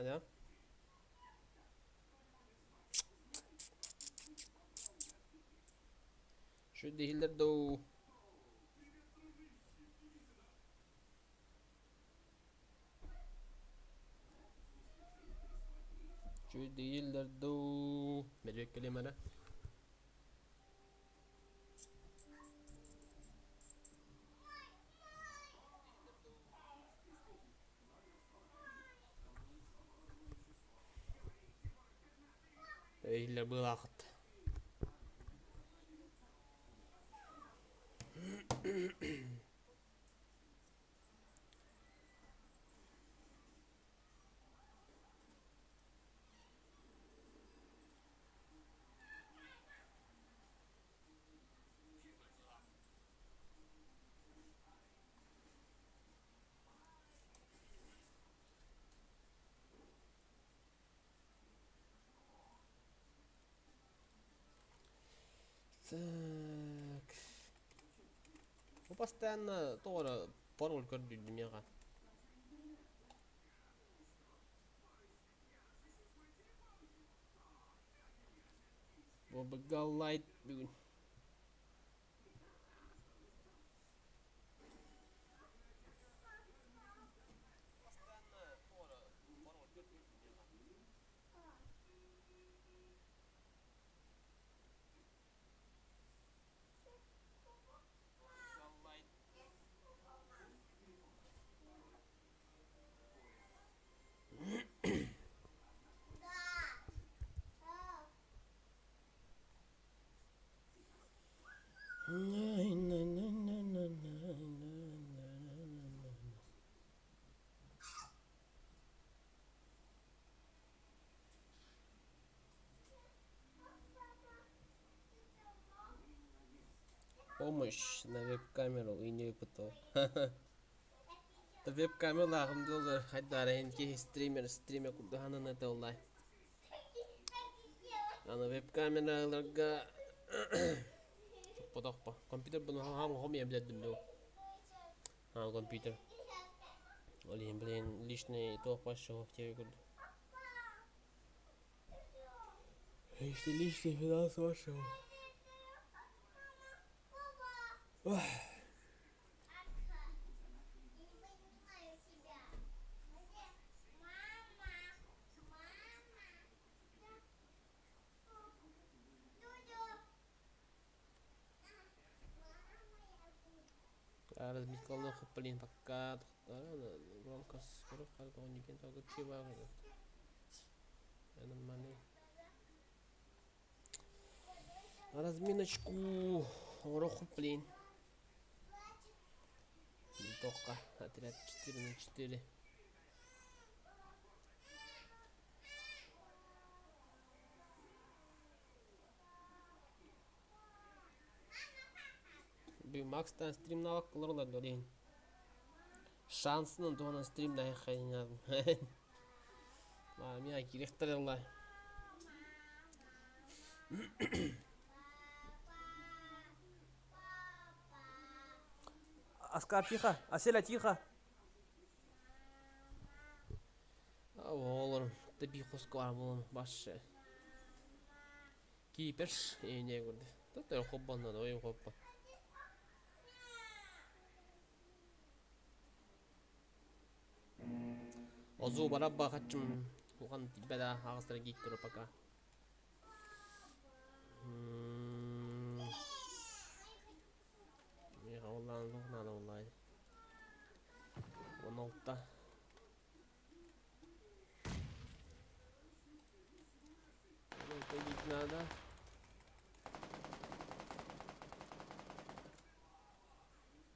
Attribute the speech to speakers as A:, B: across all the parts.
A: ya. Şu değiller de o. Şu değiller de o. Merak kelimene. Değiller bu vakit. Так. Ну, постоянно тоже пароль каждый день. Бабагалайт. Помощь на веб-камеру и не потом. Веб-камера лахмдулар хайдарен ки стример куда ханан это онлайн. Ана веб-камераларга подохпа. Компьютер bunu хам яблядым до. Компьютер. Блин, лишний то пошел в тебе году. Если лишний финанс вашего. Разместил блин пока громко скоро как он не кентал чего. Это нормально. Разминочку. Ороху блин. Только отряд 4 на 4. Макстан стримналық қылырла дөрен. Шансының доны стримнай қайнадым. Мен керектір алла. Оскар, тихо. Аселя, тихо. Олар, таби қосқылар болын башы. Кейперш, не көрді. Тұттар қоппаннан, ойын қоппан. Озу барабба қачым. Оған бәді ағыстыра кейк тұры пока. Меға олан лұғнан олай. 16-та. Это ведь надо.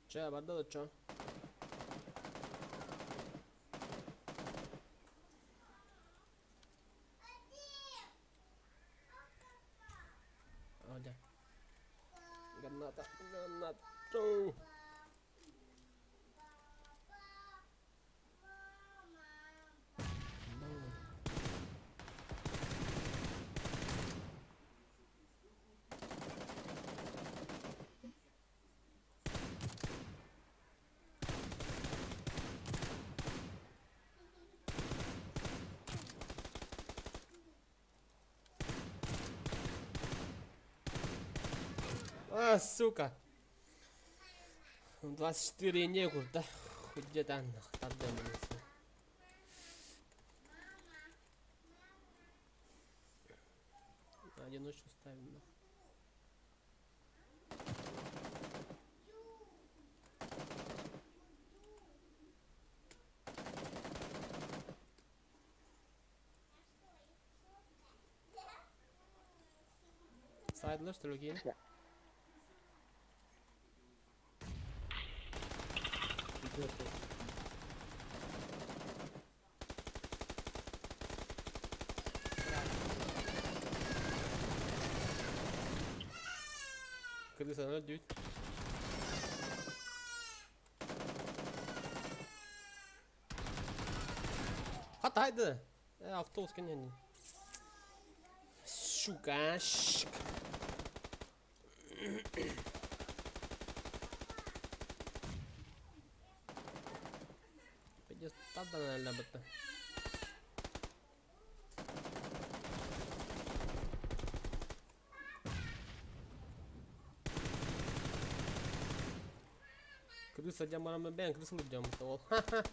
A: Че, бардо да че? Ada. Granata. А, сука. 24 не курда. Где-то нахтардым несі. Одиночку ставим нах. Сайдлер что ли? Крыса надють. Хатайды. Автобус кенен. Сука. Пойдет тада наверное быты. Крыса дямарам бен крысылы дям то. Ха-ха.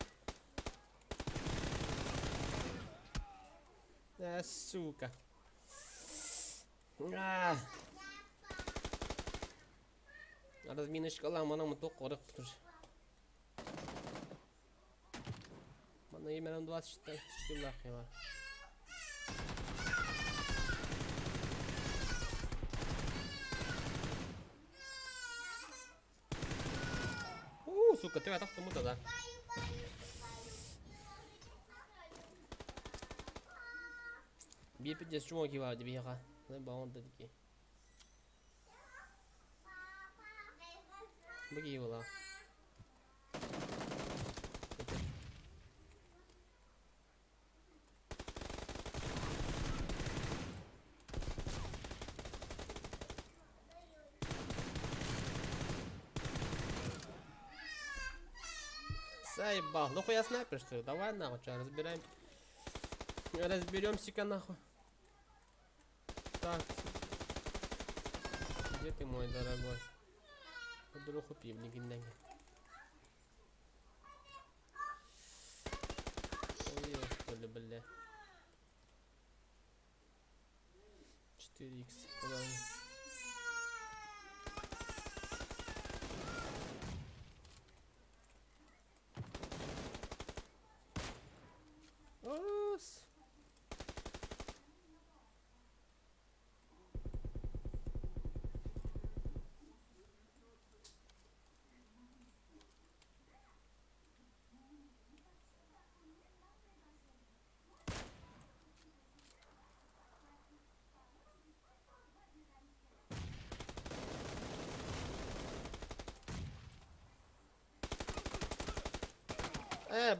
A: Сука. Разминочка ла мана мото корык тур. Мана именно 24 лахи var. Сука, ты так тому-то да. Bir pide çumoki vardı bir yaka. Ne bağlı dedi ki. Bu iyi ola. Заебал. Ну хуя снайпер что ли? Давай нахуй, что разбираем. Разберемся-ка нахуй. Так. Где ты, мой дорогой? Подругу пивники деньги. Ой, что ли, бля. 4х. Куда он?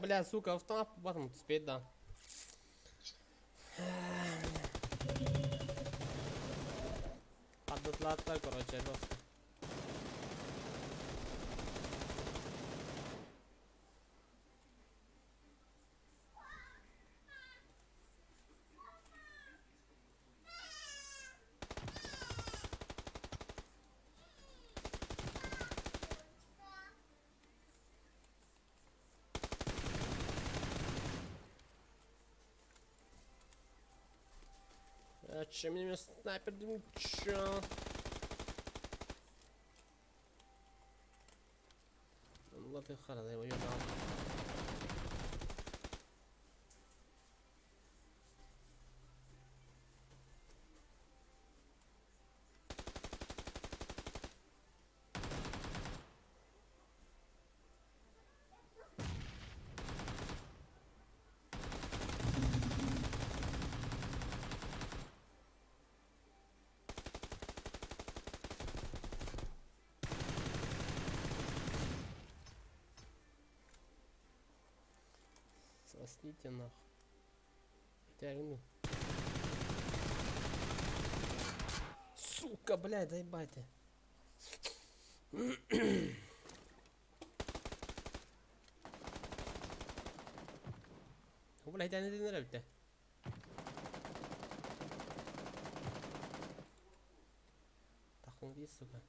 A: Бля, сука, автомат потом успеть, да. Подотлата, короче, жестко. Чем мне снайпер, чё? Вот и хорошо, я его дал. Сосните нахуй. Тягну. Сука, блядь, заебать ты. Блядь, я не нравится. Так, он здесь, сука.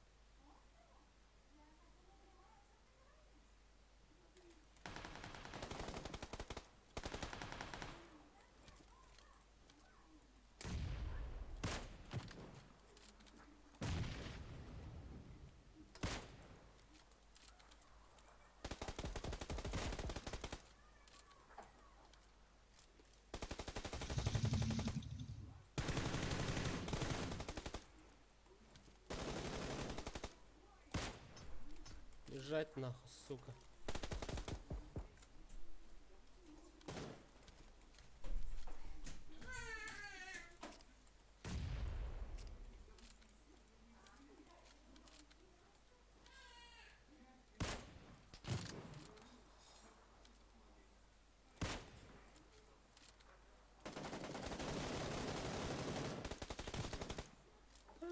A: Бежать нахуй, сука.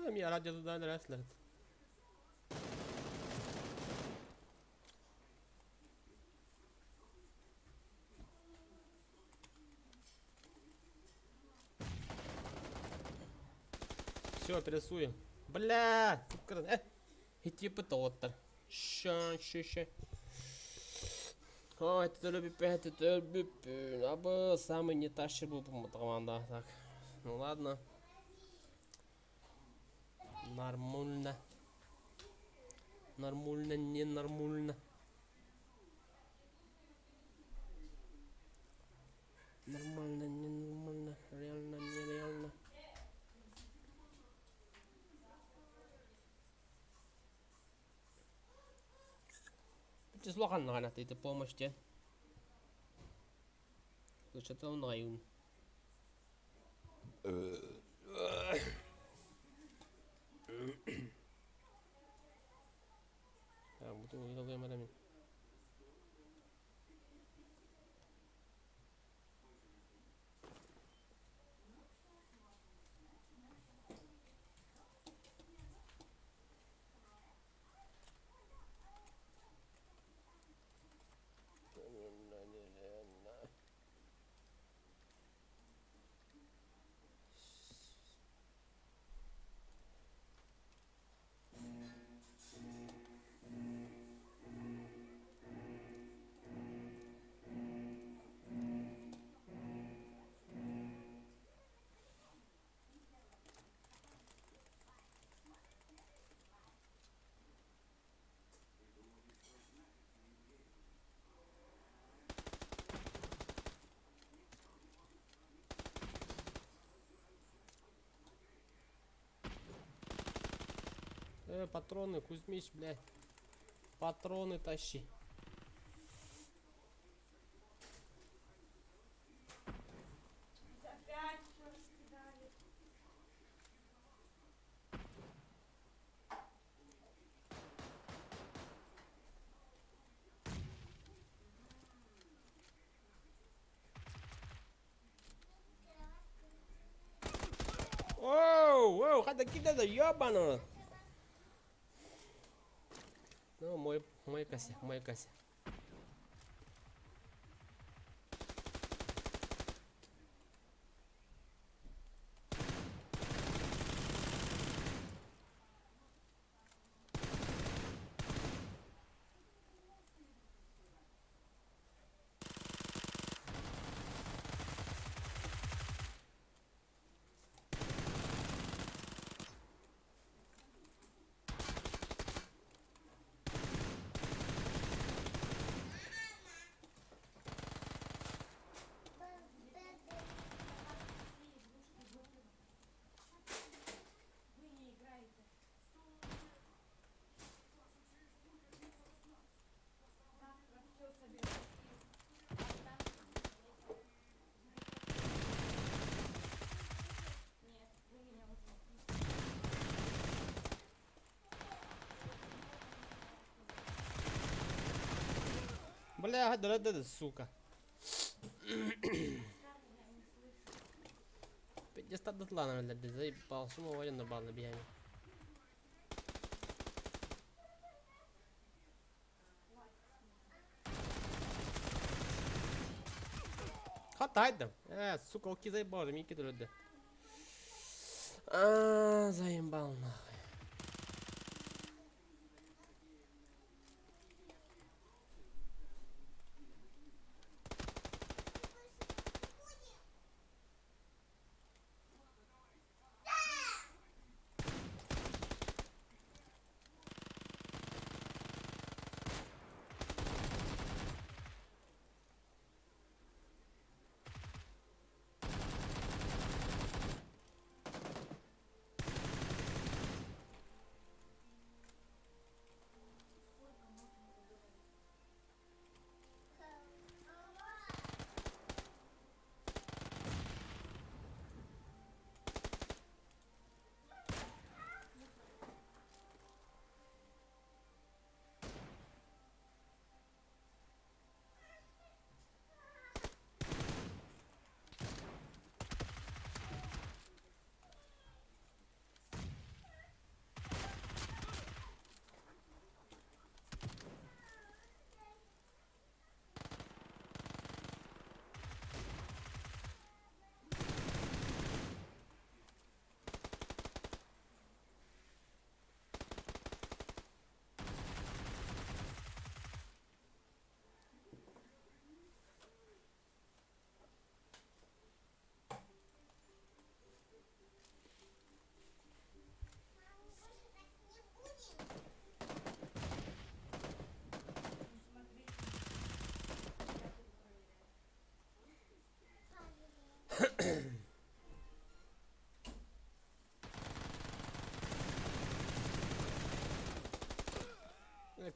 A: Меня радиодан рестлер. Все, прессуем. Бля! Иди пототтер. Ща. Ой, ты любишь абы самый не тащер был команда. Так, ну ладно. Нормально. Нормально, не нормально. Нормально, не нормально. Реально, нереально. Число ханна, ты помощь тебе. Слушай, это он район. Butuh ilmu yang mana ni? Патроны, Кузьмич, блядь. Патроны тащи. Воу, хата кида ёбану. Ну, мой косяк, мой косяк. Бля, да, сука. 500 дотла, наверное, заебал. Сумма военно бал на бегание. Хатайдам. Сука, окей, заебал, мики трудно. Заебал нахуй.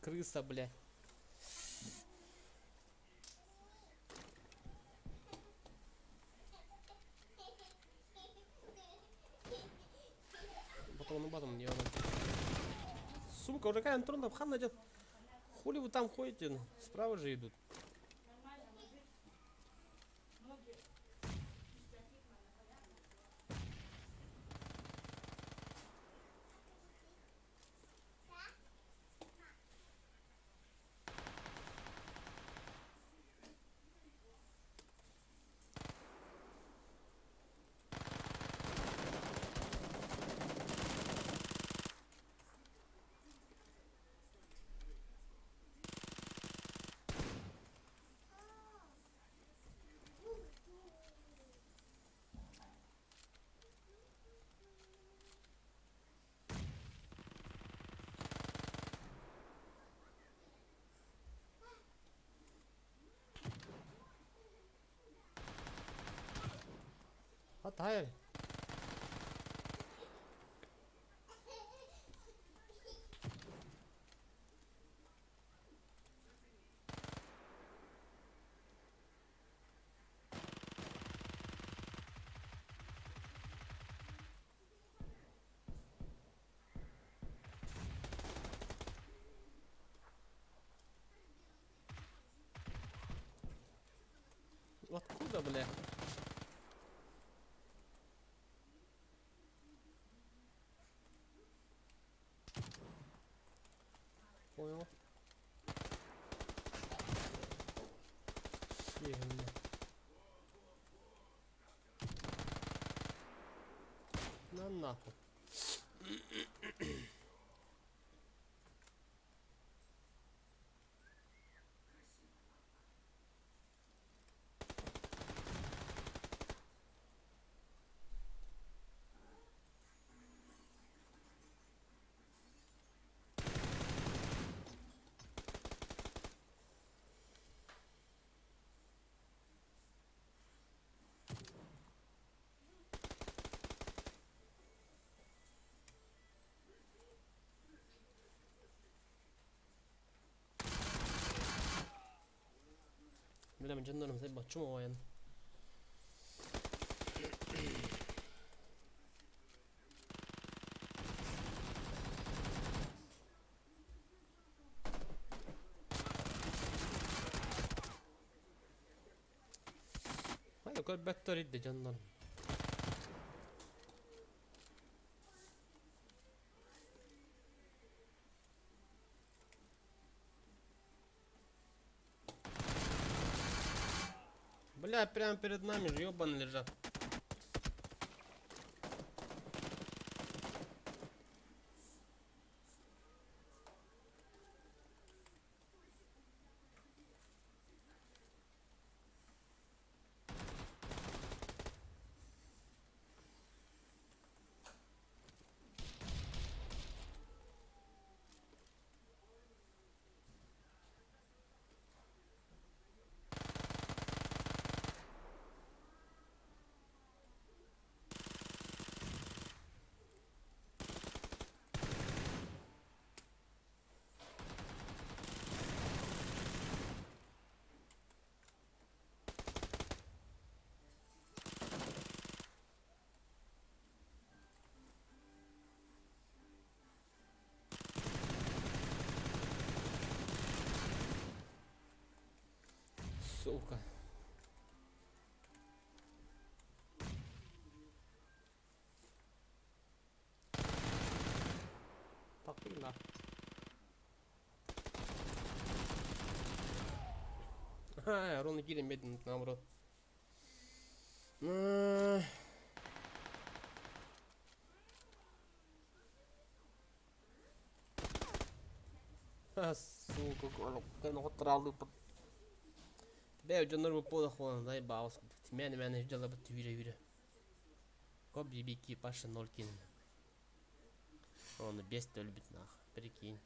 A: Крыса, бля. Батон не он. Сумка, уже какая Антон Абхан найдет. Хули вы там ходите? Ну, справа же идут. Hayır. Откуда, бля? Понял. Фигня. На нахуй. Бля, мен жандарым заебал, чума воен. Hayır, kol bakteri de candan. Бля, прямо перед нами же ёбан лежат. Сука. Похуй на. Ага, ровно килем медленно наоборот. Сука, ну отралу. Бля, жандар по ходом, дай баус. Мен ждала бы ты вире. Коп бибики паша 0 кин. Он без любит нах. Прикинь.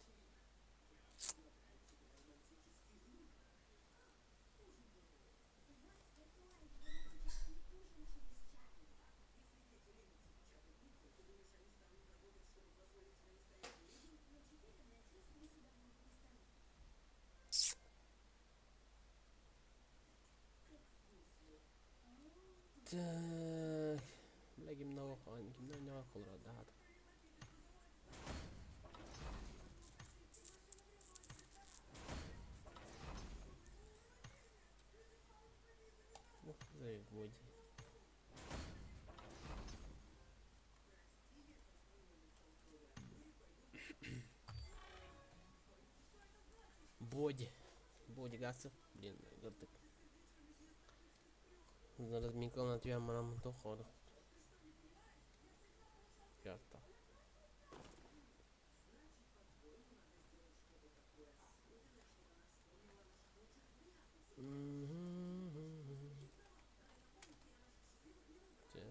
A: Так. Бля, kimden bakalım, kimden ne akılır daha da. Ну, заводи. Боді. Боді гасив. Блін, гортик. Зараз Мікол на твоя мама доходить. Карта. Так.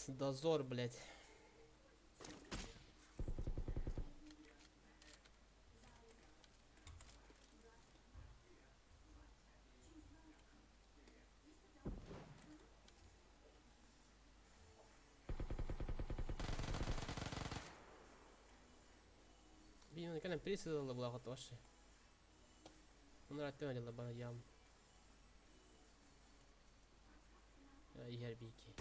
A: Дозор, блядь. Блин, как нам пересылала благо тоже. Он ратёнила бы ям. Ярбики.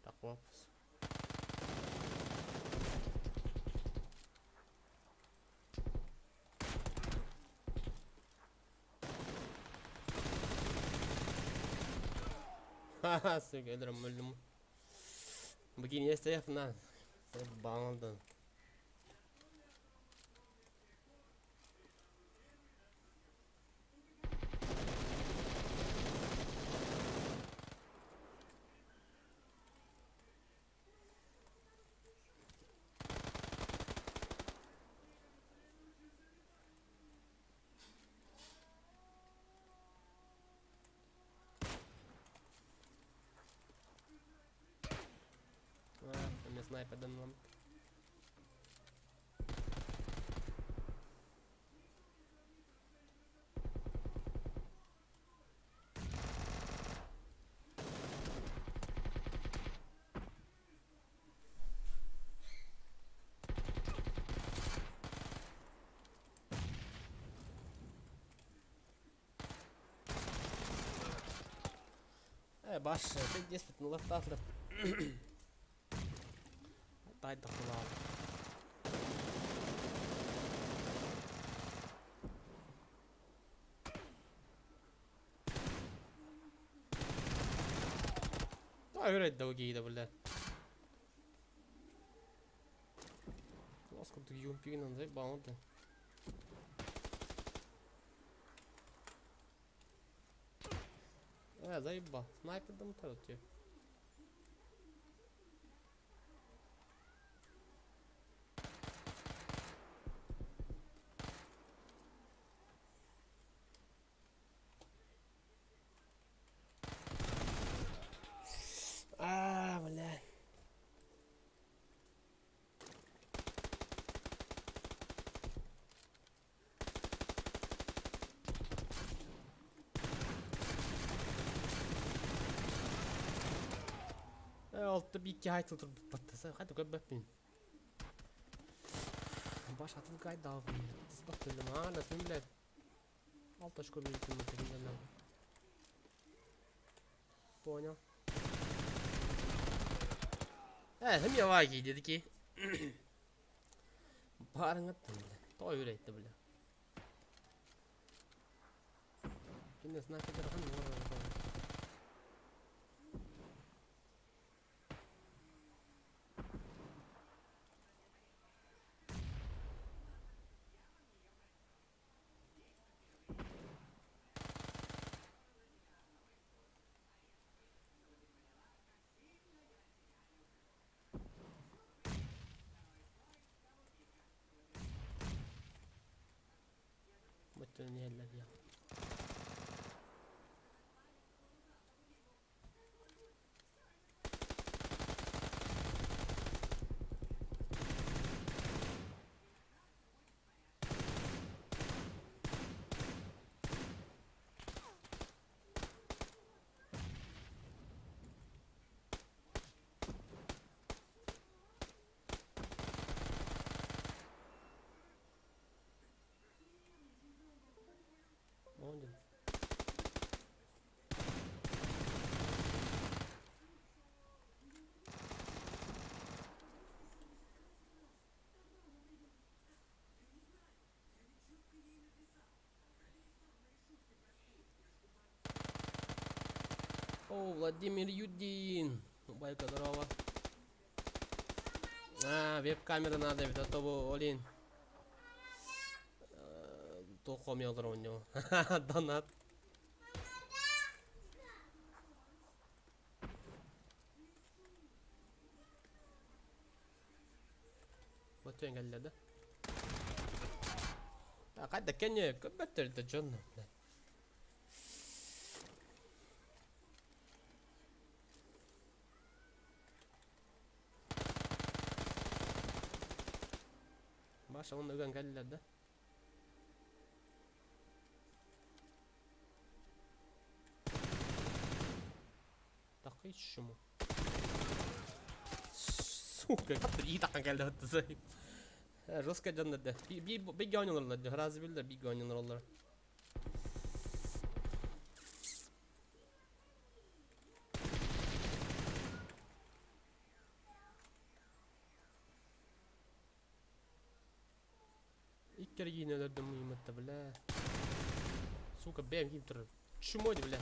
A: Так, вопрос. Haha, suka öldürüm öldüm. Bugün yeste yapın lan. Sen bağlandın. Не снайперden lan. Baş, tek действительно лафтатлер. Дай да хлад. Öyle долгие, блядь. Сколько юмпигнан заебал ты. Заебал. Снайпер да мутал тебе. Блядь. Altta bir iki haytıldır patasa. Hadi gel bakayım. Baş atıl gayet daha iyi. Siz bak dedim ha nasıl millet. Altta şükür bir hükümet tekinden. Понял. Hem yavaş giy dedi ki. Bağırın attım bile. Toy üretti bile. Кине снайпер хан var. Bütün yerler ya. Ne oldu? О, Владимир Юдин. Байка, здорово. Веб-камера надо, ведь, а то бы, олин. Толкомёлдыр у него. Донат. Вот engelledi. Ya kayda Kenya götürdü canım. Başa onu da engelledi. Takı şu mu? Suka kaptır iyi takın geldi hatta sayayım. Ruska canlı de. Bir oynuyorlar diyor. Razı bildir bir oynuyorlar onlar. İlk kere yine mühimmatta bile. Suka benim gibi durur. Şu muydu bile.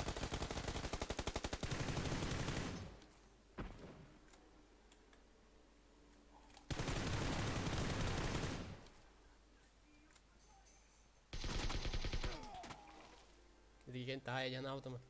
A: Jadi kan tahu aja nak teman.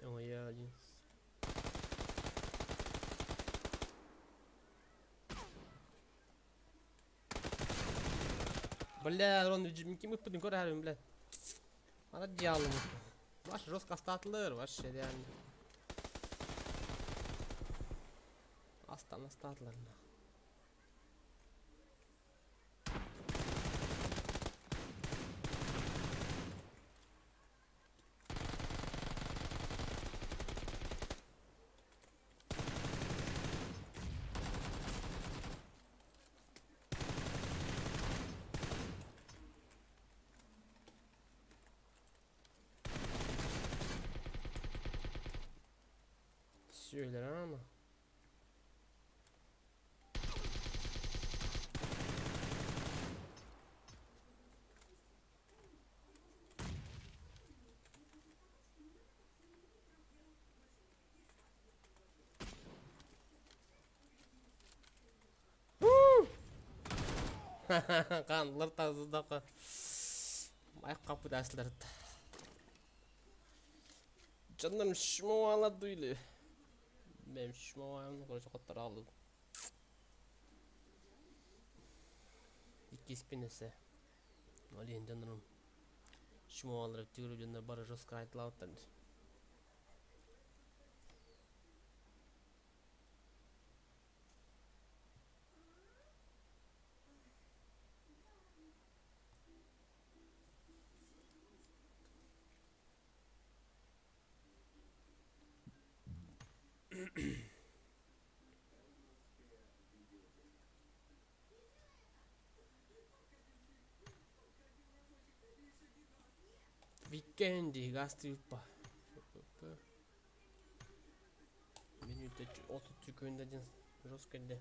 A: Oh ya jeans. Bля, он kim ıppıdın kör harim bля. Bana diyalım. Baş Roska statılır baş şey yani. Aslan statılır. Söyler ama. Kanlar tazıdaki ayakkabı dersleri. Canım şunu aladı öyle. Benim şunu ayağımda koca katlar aldım. İki spinese. Olin canım. Şunu alarak diyorum canım bari Roska ait lautan. Weekendi гастрипа. Менюде отут жүкөнде один жесткенде.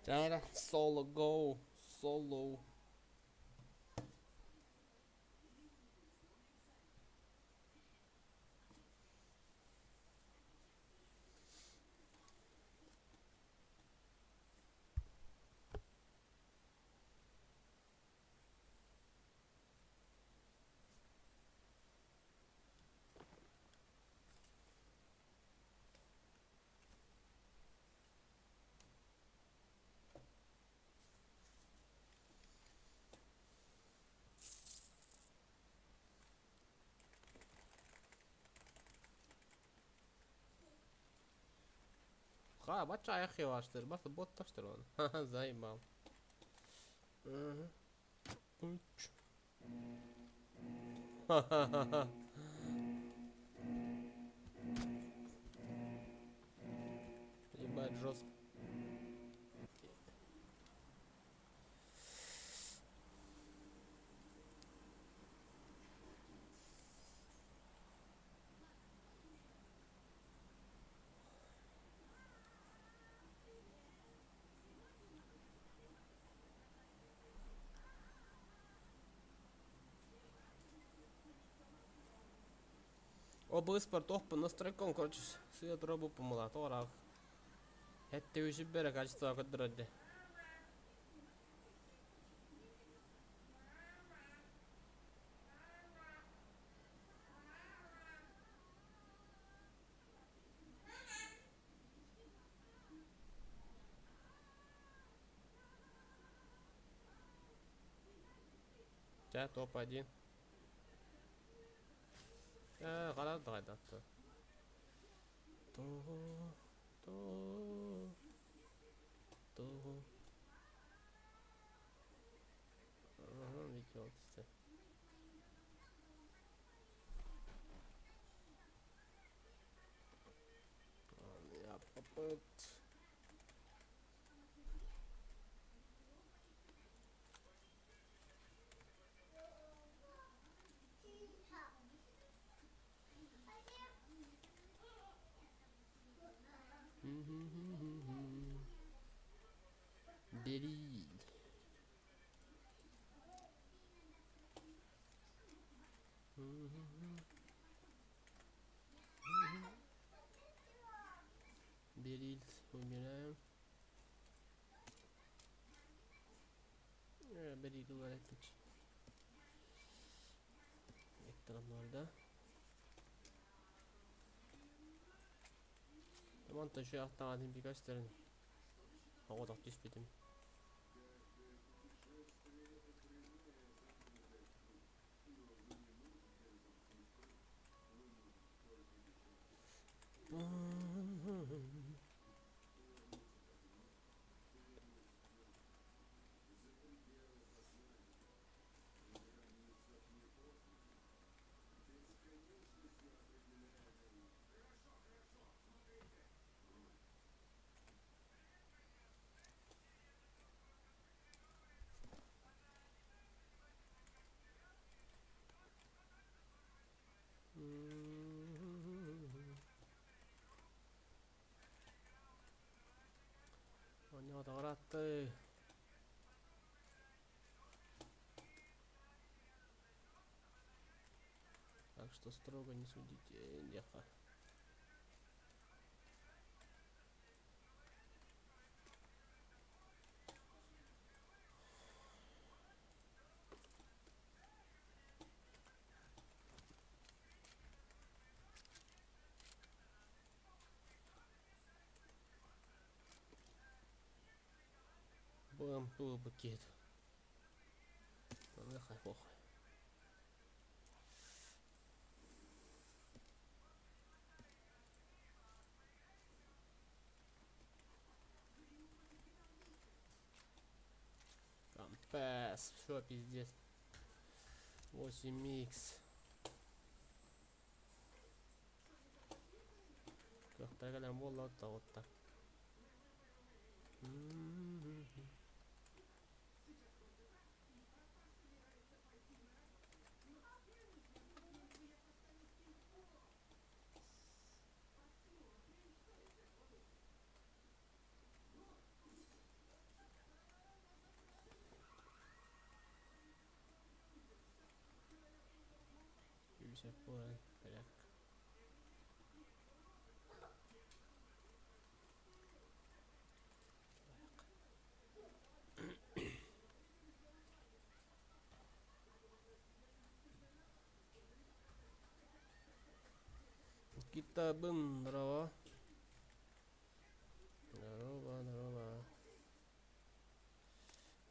A: Cara, solo go, solo. Бача я хеваштыр, басы ботташтыр оны. Заебал. Пуч. Ебать жестко. Обы спорт оппы настройком, короче, свет робу помыла, торак. Это уже бере качество кадродде. Да, топ-1. Гараж дайда. То. Видео işte. Ya papat. Beril. Beril oynuyorum. Beril öğrettik. Ekranlarda. Montajı yaptım birkaç tane. Havada düşmedim. Оно дорогое. Так что строго не судите, Леха. был букет. Ну, нехай похуй. Компас, что пиздец. 8х. Köhtäkälän voi ottaa. Kyllä se puolen peräkkä. Kitabın bravo. Здорово, здорово.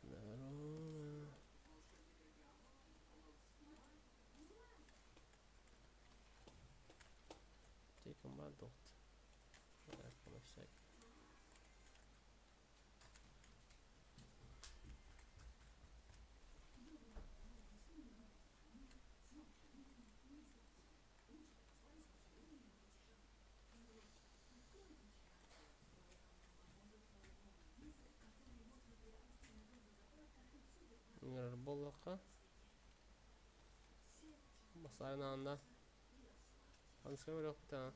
A: Здорово. Ты командот. Давай помощай. Bolaka. Bas aynı anda. Hangi böyle yok bir tane.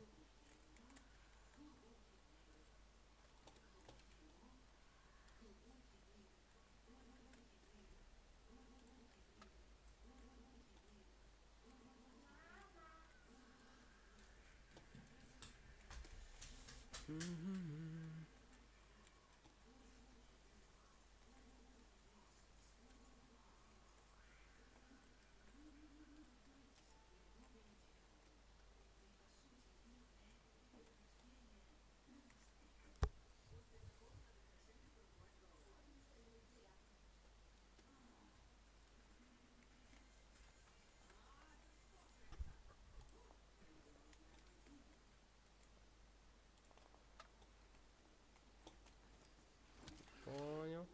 A: Понял.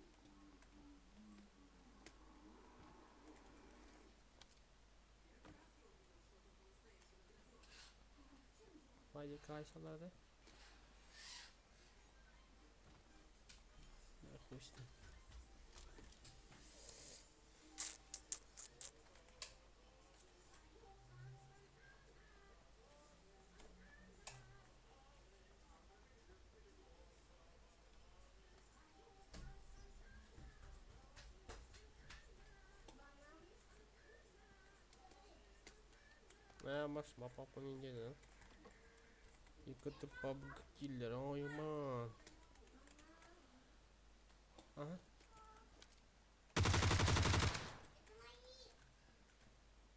A: Haydi karşılarda. Hoştum. Masz mapa poniedziałek. You got the PUBG killer. Oh you man. Aha.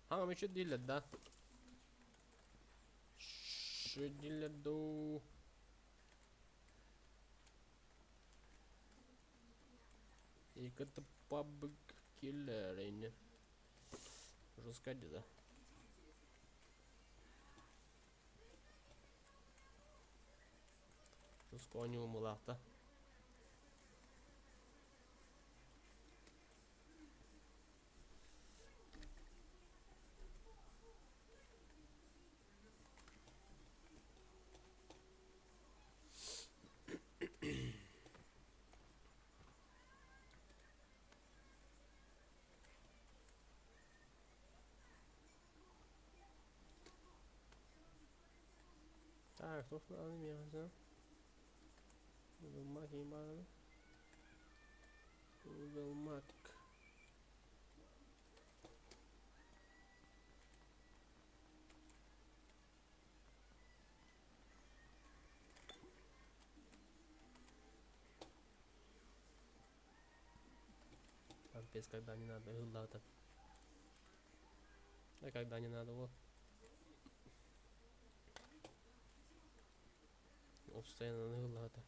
A: Ага, мы что делать, да? Что делать, да? You got the PUBG killer inne. Жестко да. Жестко они умылата. Так, что надо меня, да? Google Mac var. Google Mac. Без когда не надо, гулата. А когда не надо, вот. Постоянно гулата.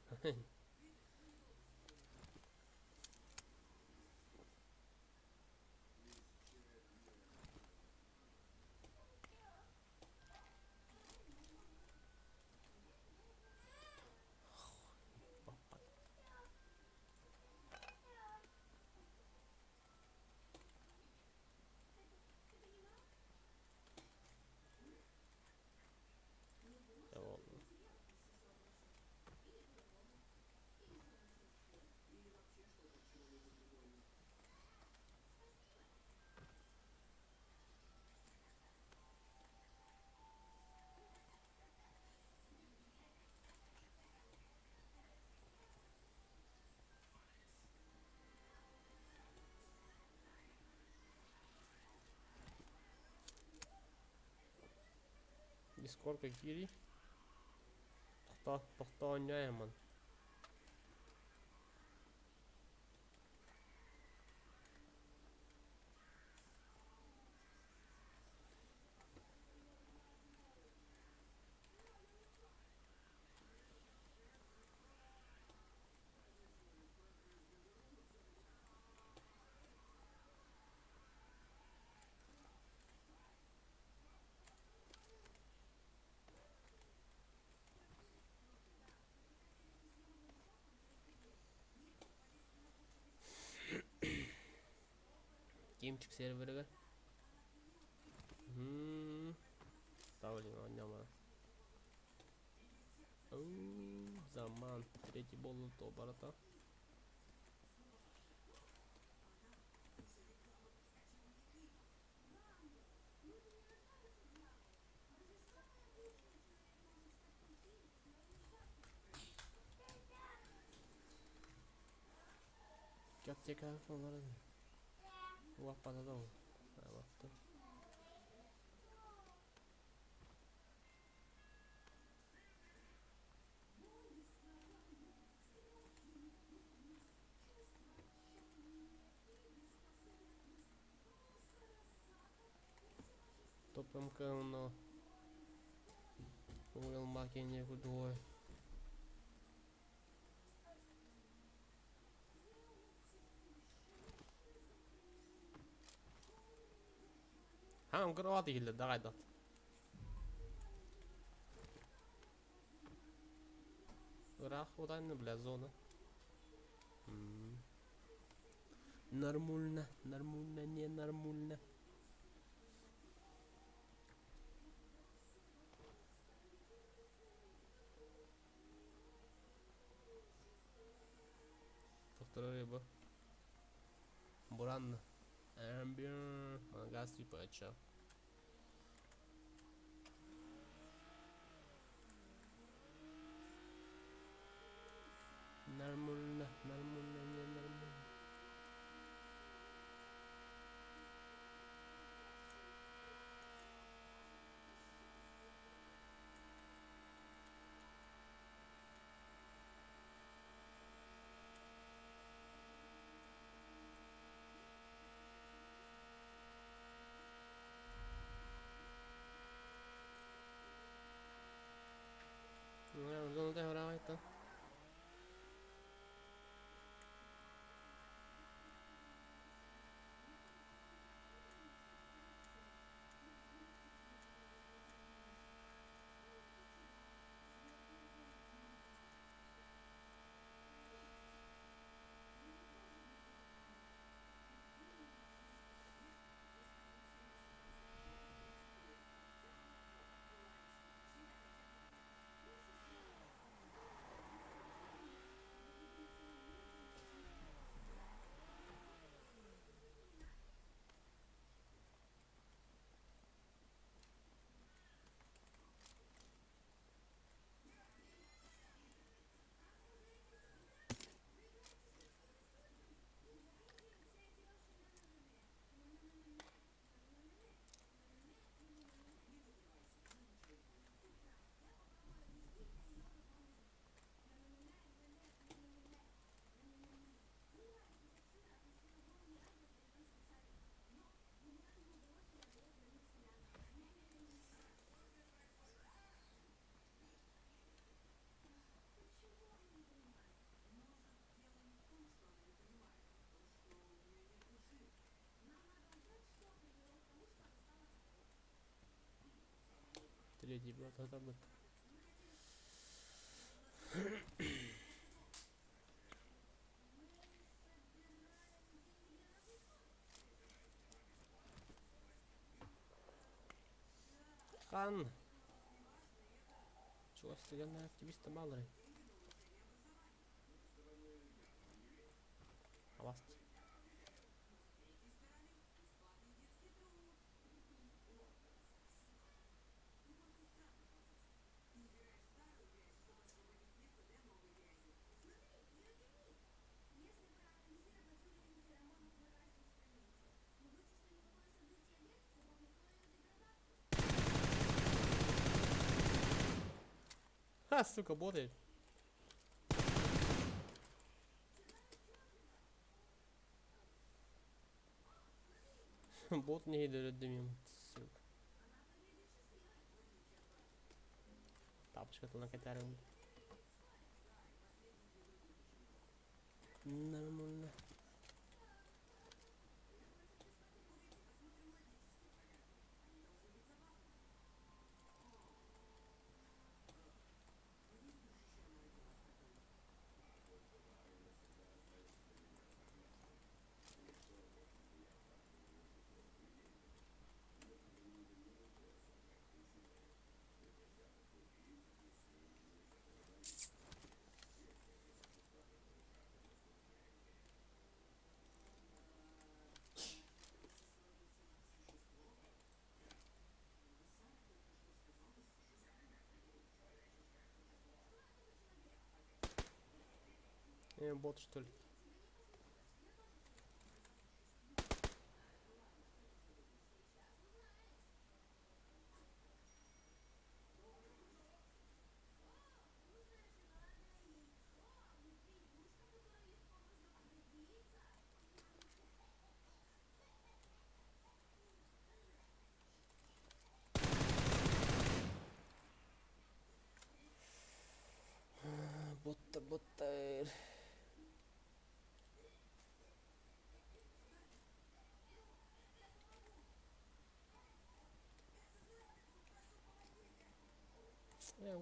A: Сколько кири? Тоқта ойнаймын. Геймчик серверге. Ставлю ойнама. Заман. Третий болото оборота. Кяттека фонларын. Уақпада ол. Вақты. Топам кълно. Угъл макение го двое. Han gradile daidat. Рахудан, бля, зона. Нормально, нормально, не нормально. Повторяю бы. Буран. Амбион. Газ и пача. Нормально, нормально, не нормально. Ну, да, давай это. Третий блок забыт. Хан. Чего стрелял активиста малый? Аваст. А, сука, боты. Бот не идет дымим, сука. Тапочка-то накатарил. Нормально. Бот что ли? Бота.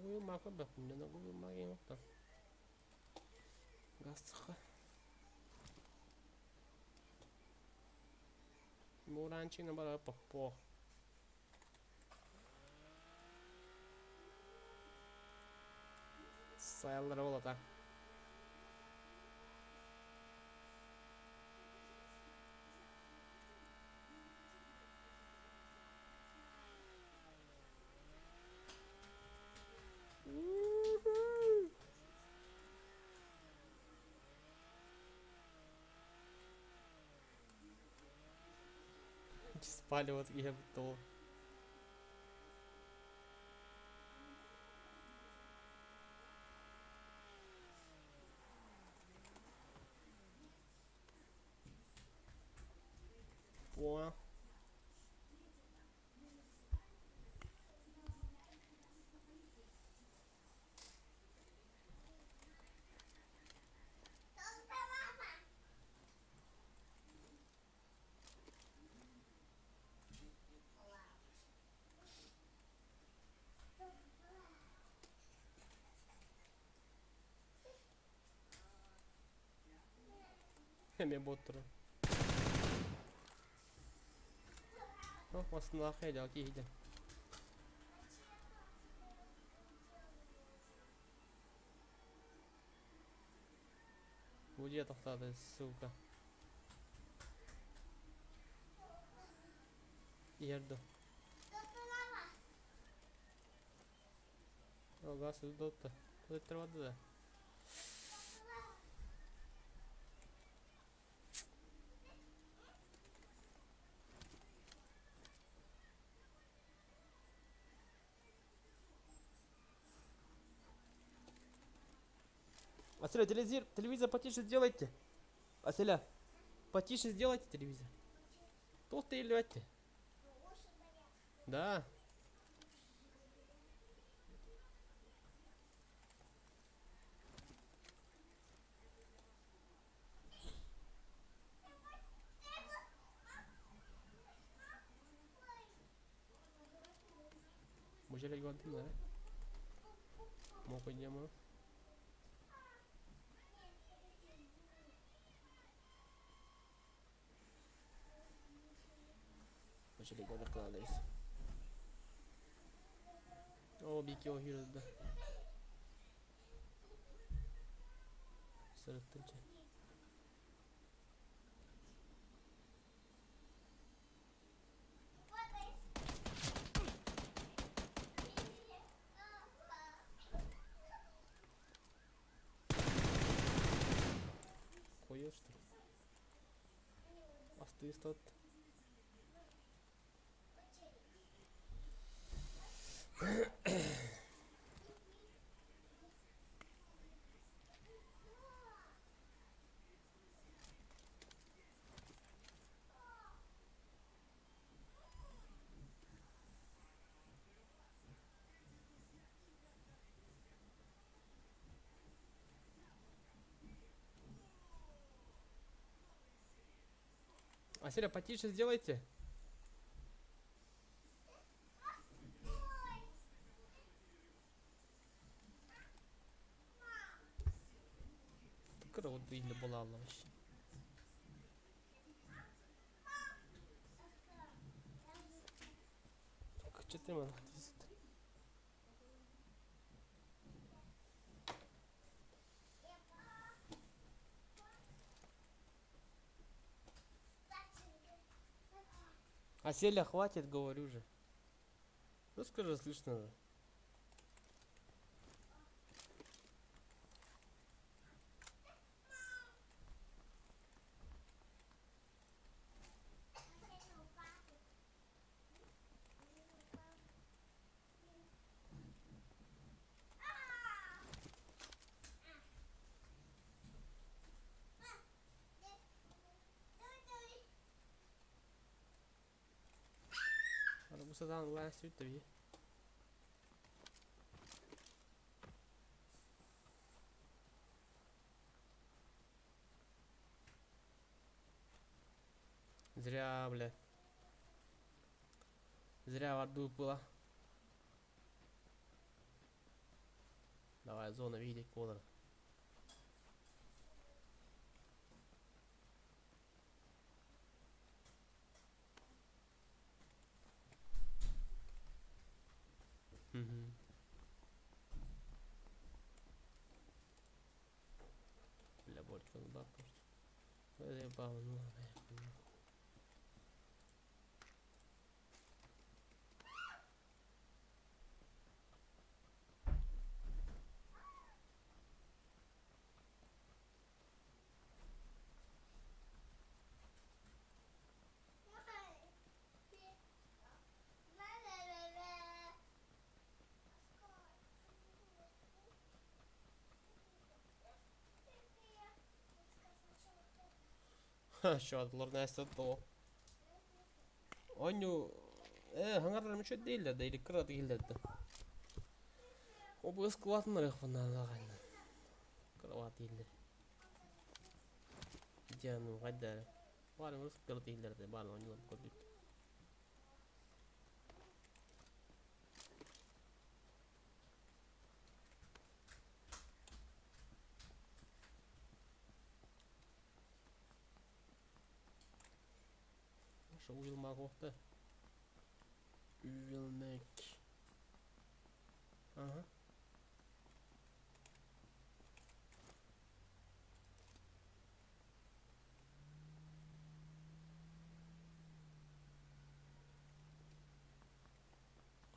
A: Uyumak bak bunda uyumak yok da. Gaz sıkı. Murançina bara po. Sayallara ol ata. Спаливать я то. О. Hemen botturu. Aslında arkaya da iyiydi. Где тахтады, сука. Ерду. О, газ удотта. Куда тревады да? Аселя, телевизор потише сделайте. Аселя, потише сделайте телевизор. Тут ты лёте. Да. Mujer le igual timbre. Mau punya mah. Mujer le igual da isso. Oh, bique horrível da. Sırıtınca. Koyuyor işte. Astı istat. Василий, потише сделайте. Кыр вот или была вообще. Что ты, ман? Аселя, хватит, говорю же. Ну скажи, слышно. Арбусадан лast utavi. Зря, бля. Зря в аду было. Давай, зона видеть колор. Бля, борчон бабка. Заебал, ну, ха, şartlar neyse to. Oyunu hangarlarım şu değil de değil kıra değil de. O bu ıskıvatın rıhvından da kaydı. Kıravat değil de. Canım kadar. Var mı ıskıra değil de bana oyunu bu kadar. Şu uyulmak oldu. Uyulmak. Aha.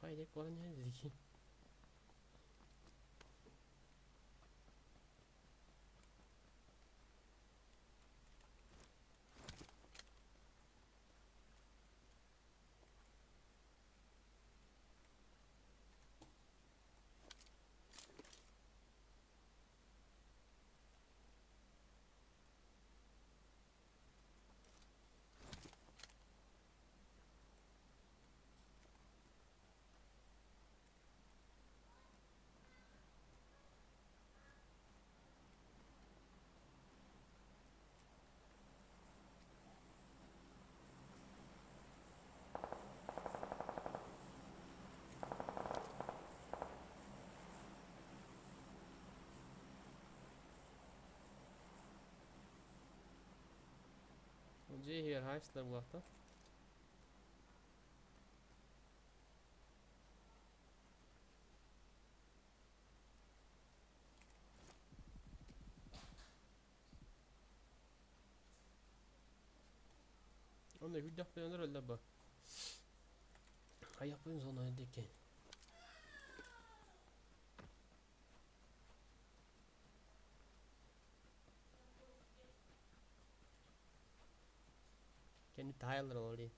A: Kaydet var ne dedik? Önce hier heißler bu hafta. Onu da hüddah beğenir öyle bak. Hay yapayım sonra öndeki. Kendi Tyler already.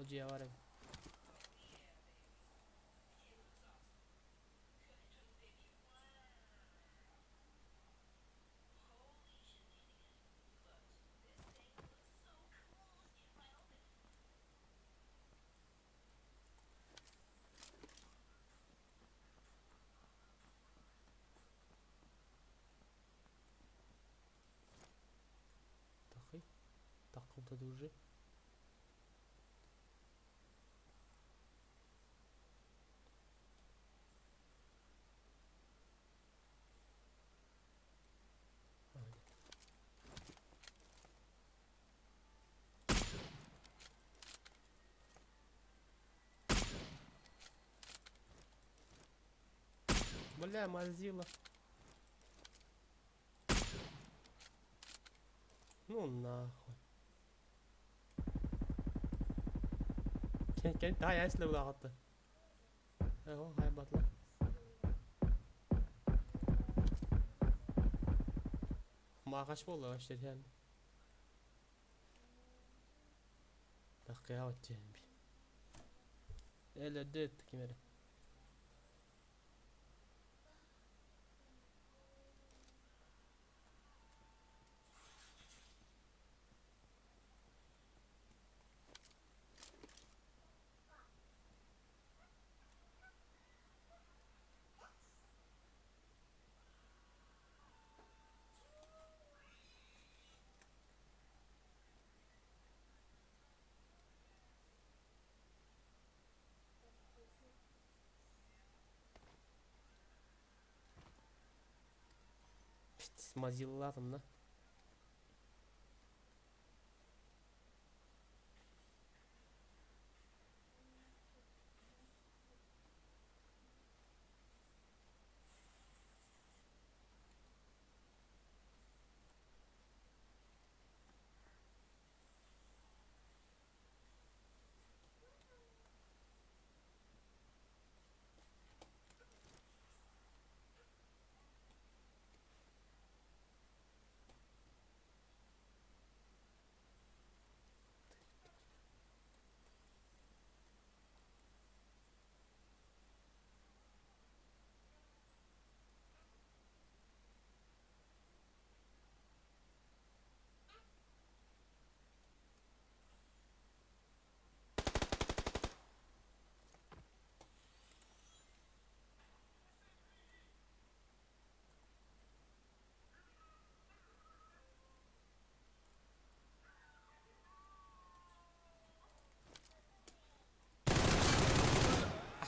A: dia a hora. Takıldı уже. Бля, мазила. Ну нахуй. Kendi daha yaşlı bu da attı. O haybatlar. Mağaç mı oluyor işte yani. Dakikaya atacağım bir. Öyle dört kimere. Pit mazilladım lan.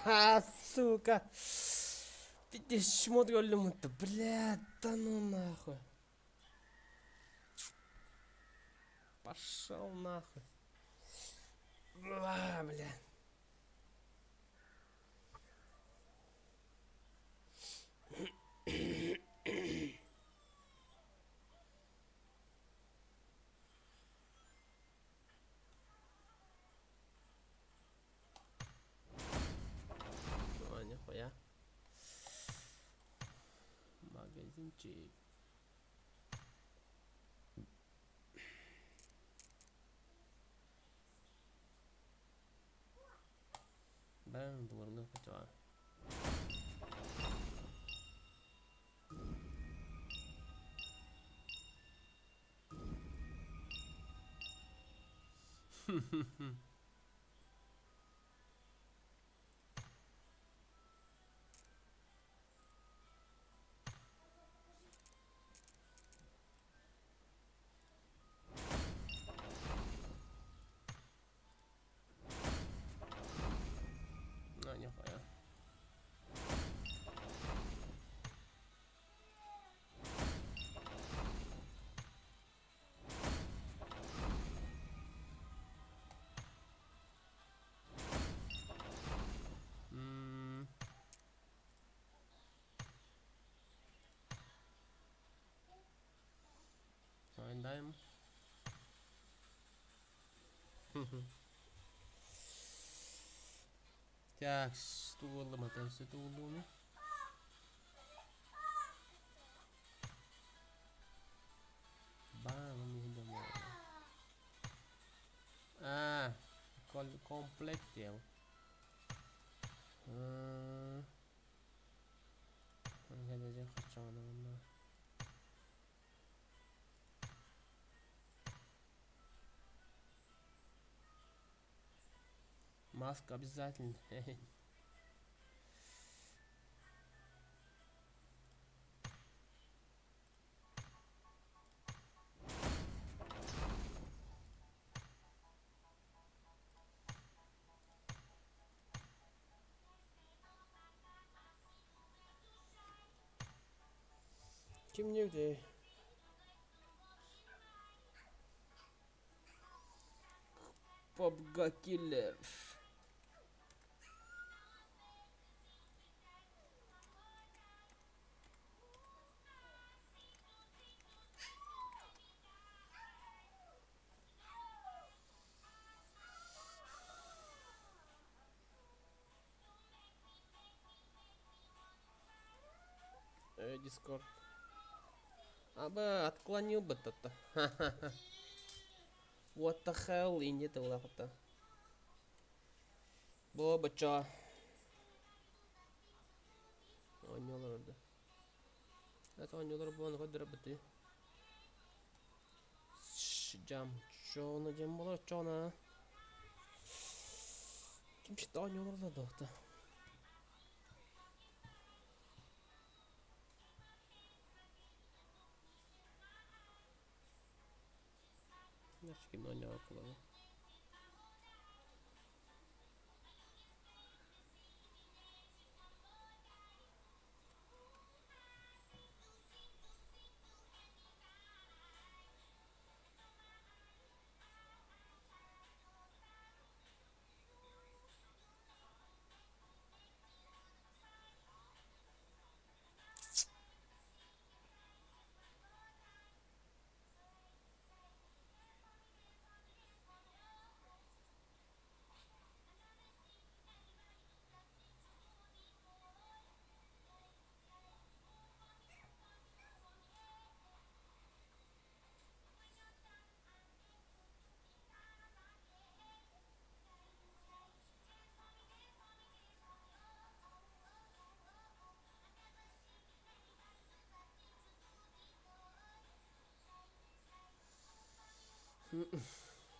A: А, сука. Ты шмот голем-то, блядь, да ну нахуй. Пошел нахуй. А, блядь. Ой, нихуя. Магазинчик. Ben duvarını kaçar. Ой, нихуя. Oyundayım. Так, стулом, это стулом. Bana mı domov? Ah, kol komp комплектте. Gelecek kaçağını bunlar. Маска обязательно. Kim nerede? PUBG Killer. Discord. Аба, отклонил бы это. What the hell? İnce de ulakta. Bu bıçağı. Oynuyorlar orada. Evet oynuyorlar bu anı kadar bitti. Cam. Çoğunu cam olur çoğuna. Kim çıktı oynuyorlar da doktor. Nasıl kim oynuyor kullanıyor?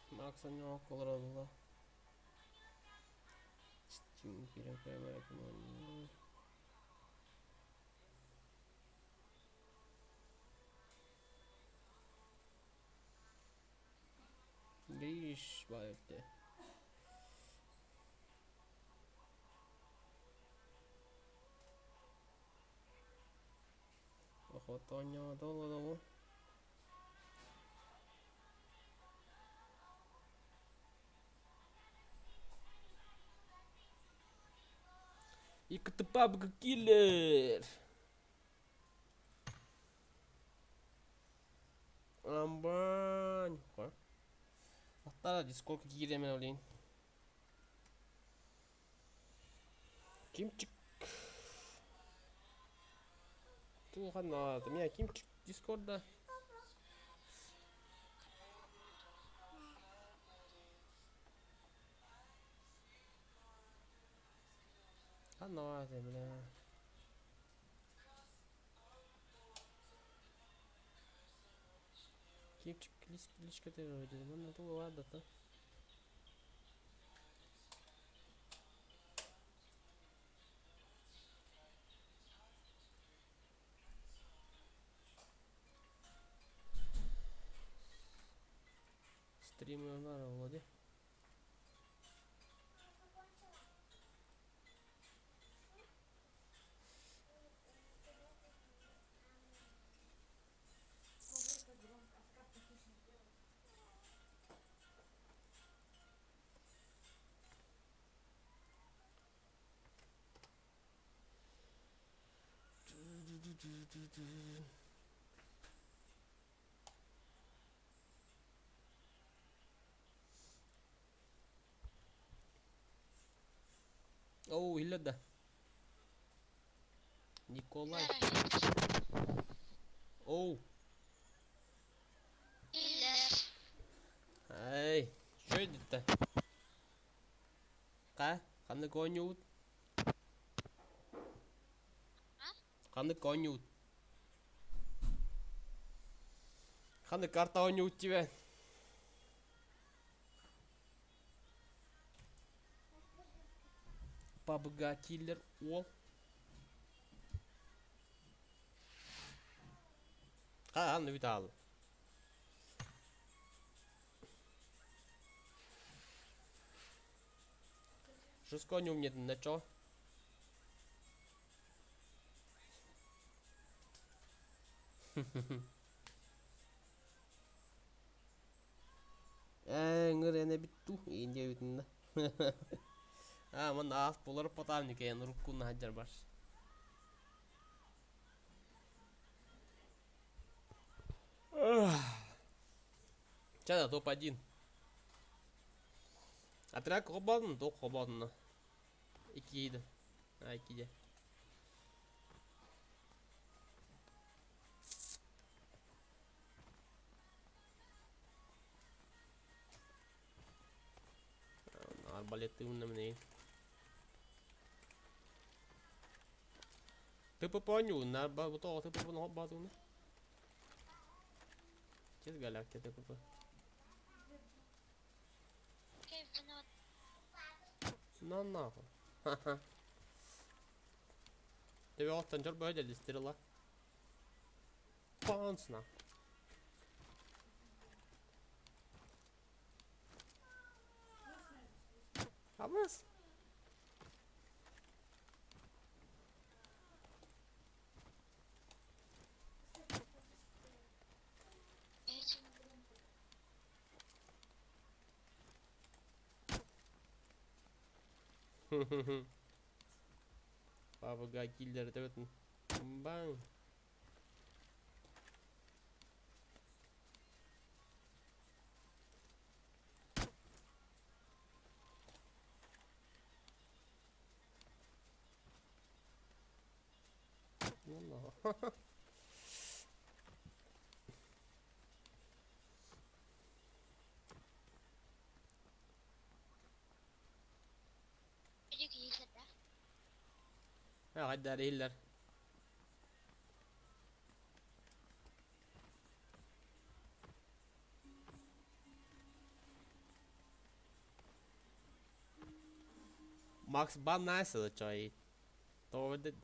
A: Макса не около родила. Чим перекрывает мой. Гриш байпте. Охотоня долу. Yıkıtı PUBG Killer. Aman. Hatta Discord'a gireyim olayım. Kimçik. Tuhan lazım ya kimçik Discord'da. Han lazım bile. Kimçik ilişki terör dedim. Onun da vardı da. Стримерlar oldu. Oh, hilada. Nikolay. Oh. Hey, şöyle de. có nhút. Khăn được có nhút. Khăn được karta nhút chứ vậy. PUBG Killer Wall. Han nu tal. Wszystko nie umie neczo. Ngır ne bittu ince bitinde. Aman az polar patalnik en rukkun hajar baş. Чада топ-1. Atrás кобан, то кобан. İkiydi. Ha ikiydi. Arbaleti unnem ne? Tıpı ponyu, narba bu to tıpı bunu hop batunu. Kes galak ke tıpı. No no. Det var 8 kör böyle listera. Pansna. Amas. PUBG Killer evet. Bang. Allah. Ja, hadi der değiller. Max ban nasıl çay? Doğru dedi.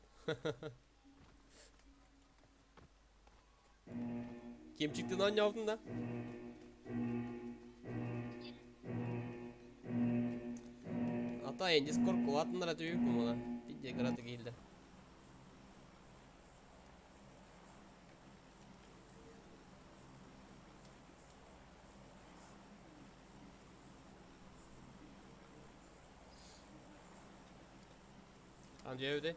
A: Kim çıktı lan altında? Ata en Discord kuatınlara tüyük mü lan? Bir gratı geldi. Anca evde.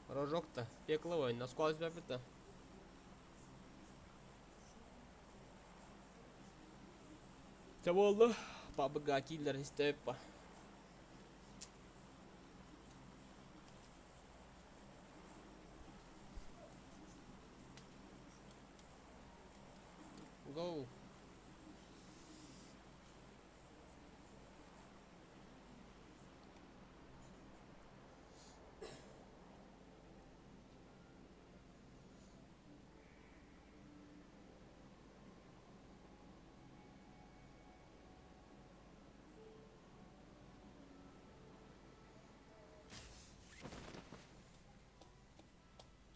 A: Rojokta. Pekla oyun. Nasıl kualisi yapıp. Çabuk oldu. PUBG Killer isteyip. Go.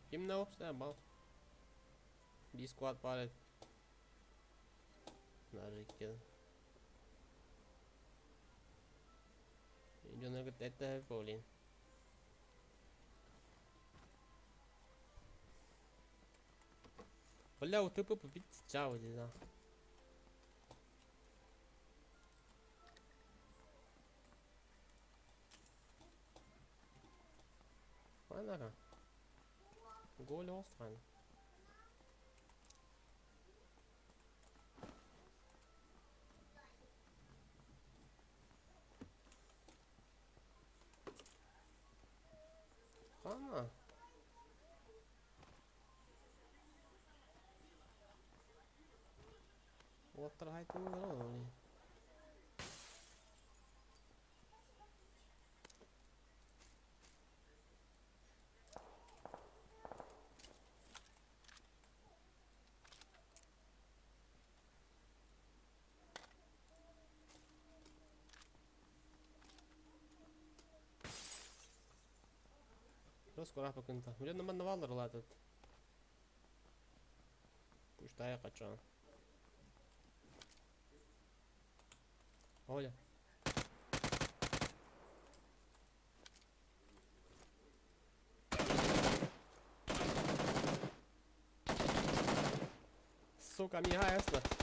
A: Kim ne o? Sen bal. Bir squad palet. Narikkel. Yo no que te estás Paulín. Бля, вот ты попить чао, да. Ладно. Голь остран. Ладно. Вот трахай ты не. скоро покинута. Блин, на мене валер летить. Пуштає качан. Оля. Сука, мігає снат.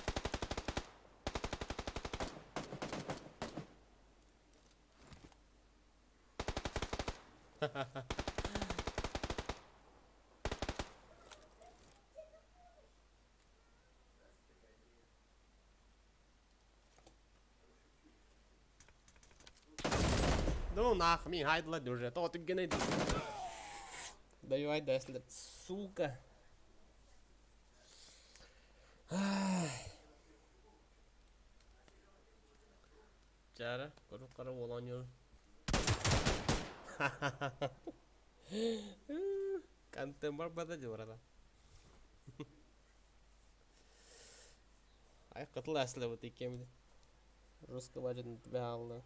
A: Ха-ха-ха. Ну нахуй, min haidla дуже. То ти геней. Даю айдеслет, сука. Чара, кара волонyor. Kantem var bada diyor adam. Ay katıl asla bu tekemde. Ruska bacın be aldı.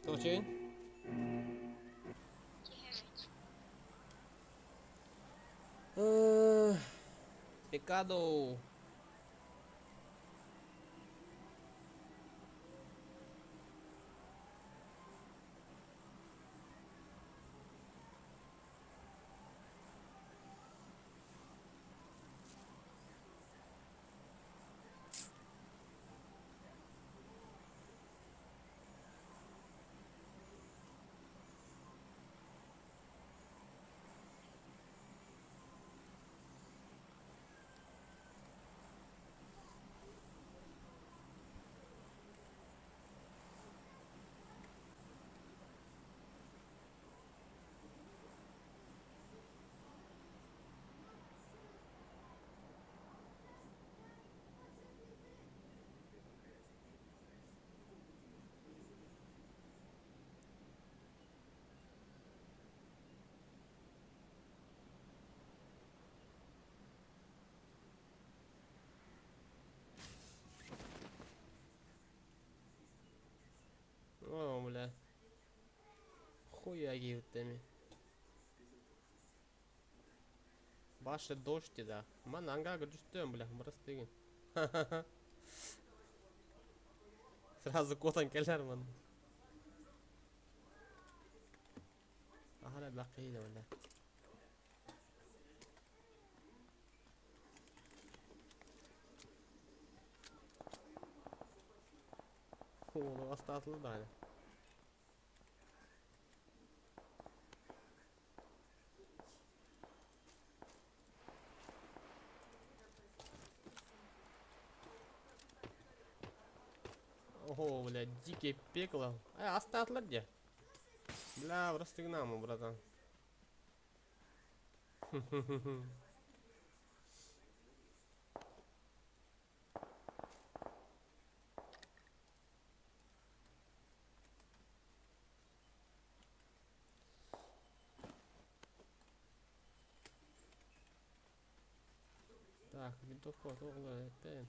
A: Точень? Pecado. О, бля. Хуя гівтемі. Баше дошті, да. Ман ангага düştüm, бля, burası değil. Сразу котан келер man. Hala bakıydı öyle. Oğlum hasta atıldı da hani. Ого, бля, дикие пекло. Остатла где? Бля, расстегнам, братан. Так, винтовку оглушает опять.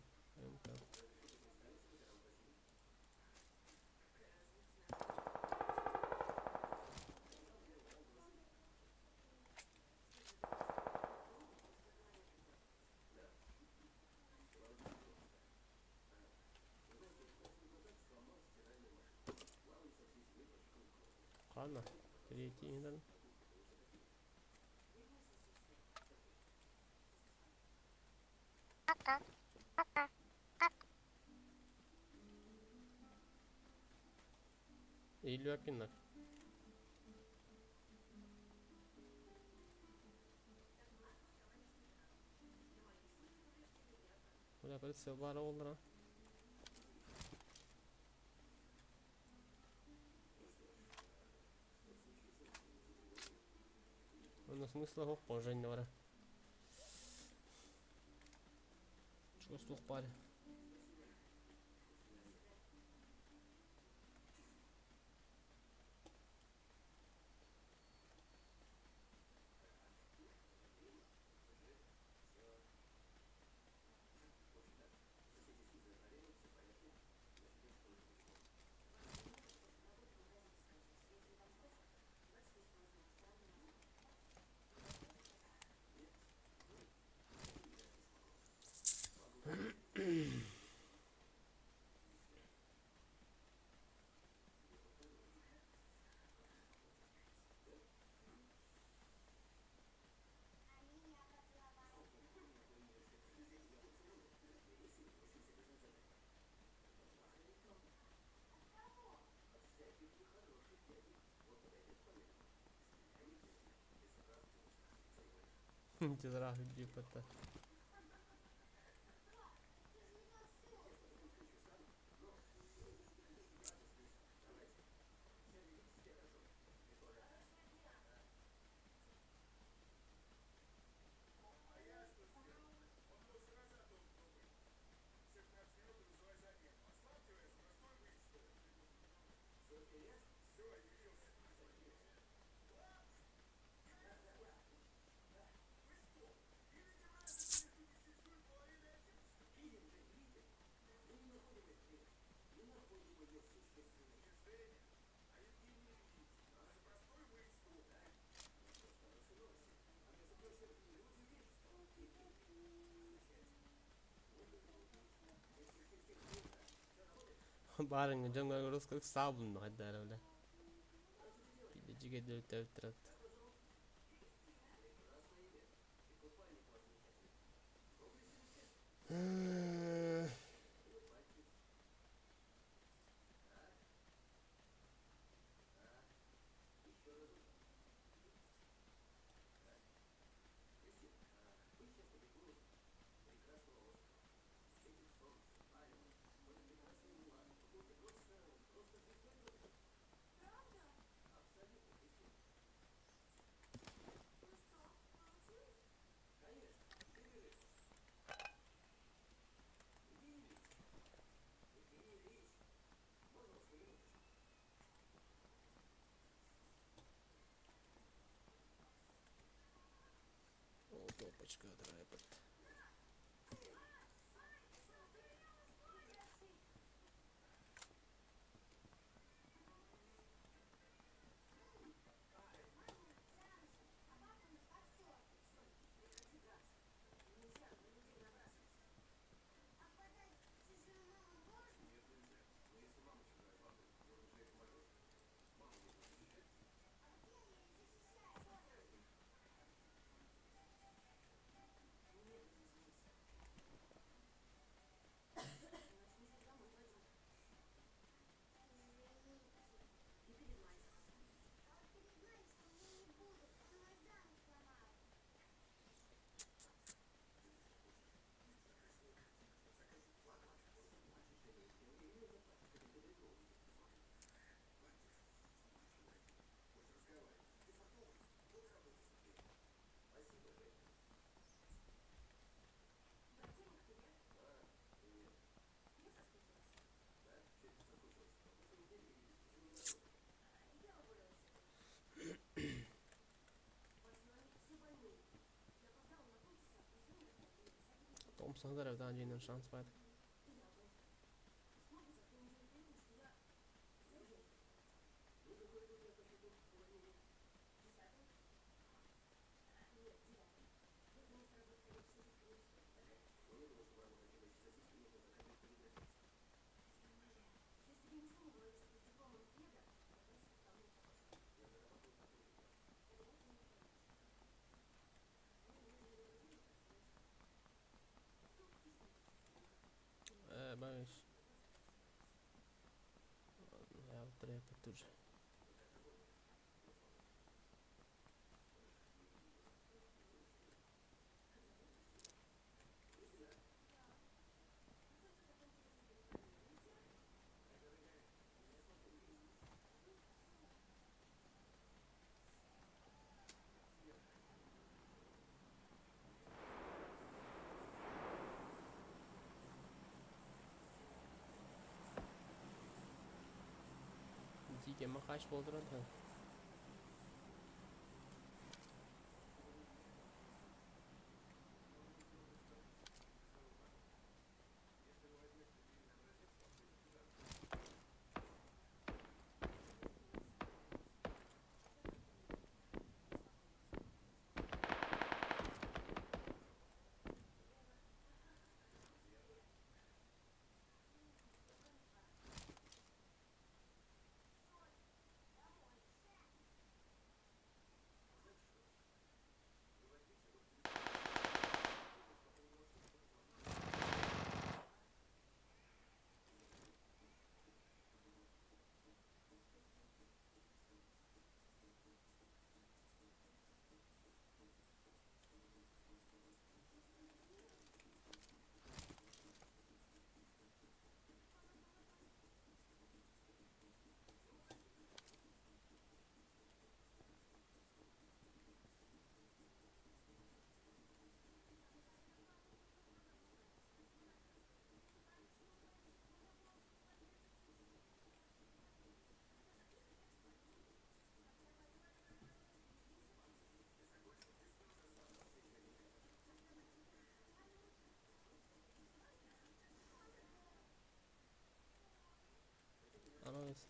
A: Ладно, третий иногда. Или опинок. Buna прицел var oldu lan. Но смысла его позже не вара. Что слух паре? Ти зразу діпата. Барың жаңа русских сабын хаддар öyle. Пидечиге дөрт өтірат. О, топочка драйпот. Thompson där utan ingen chans på det. Mas ja, trepa tuż. Dzikie ma kaç bolduran da. Anladınız.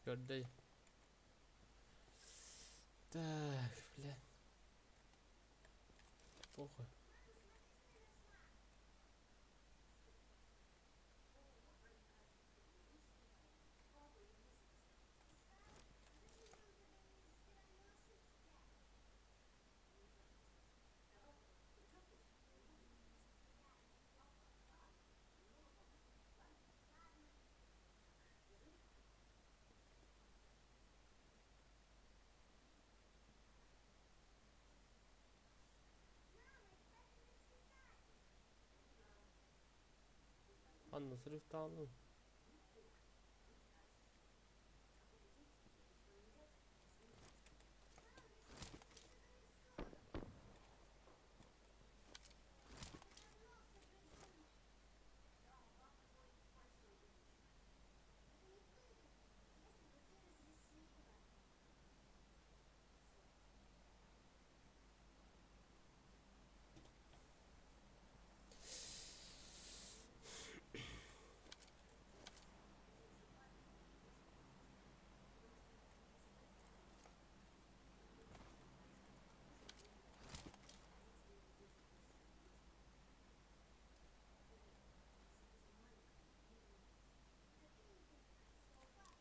A: Gördü. Так, бля. Похуй. Анна срыв алdım.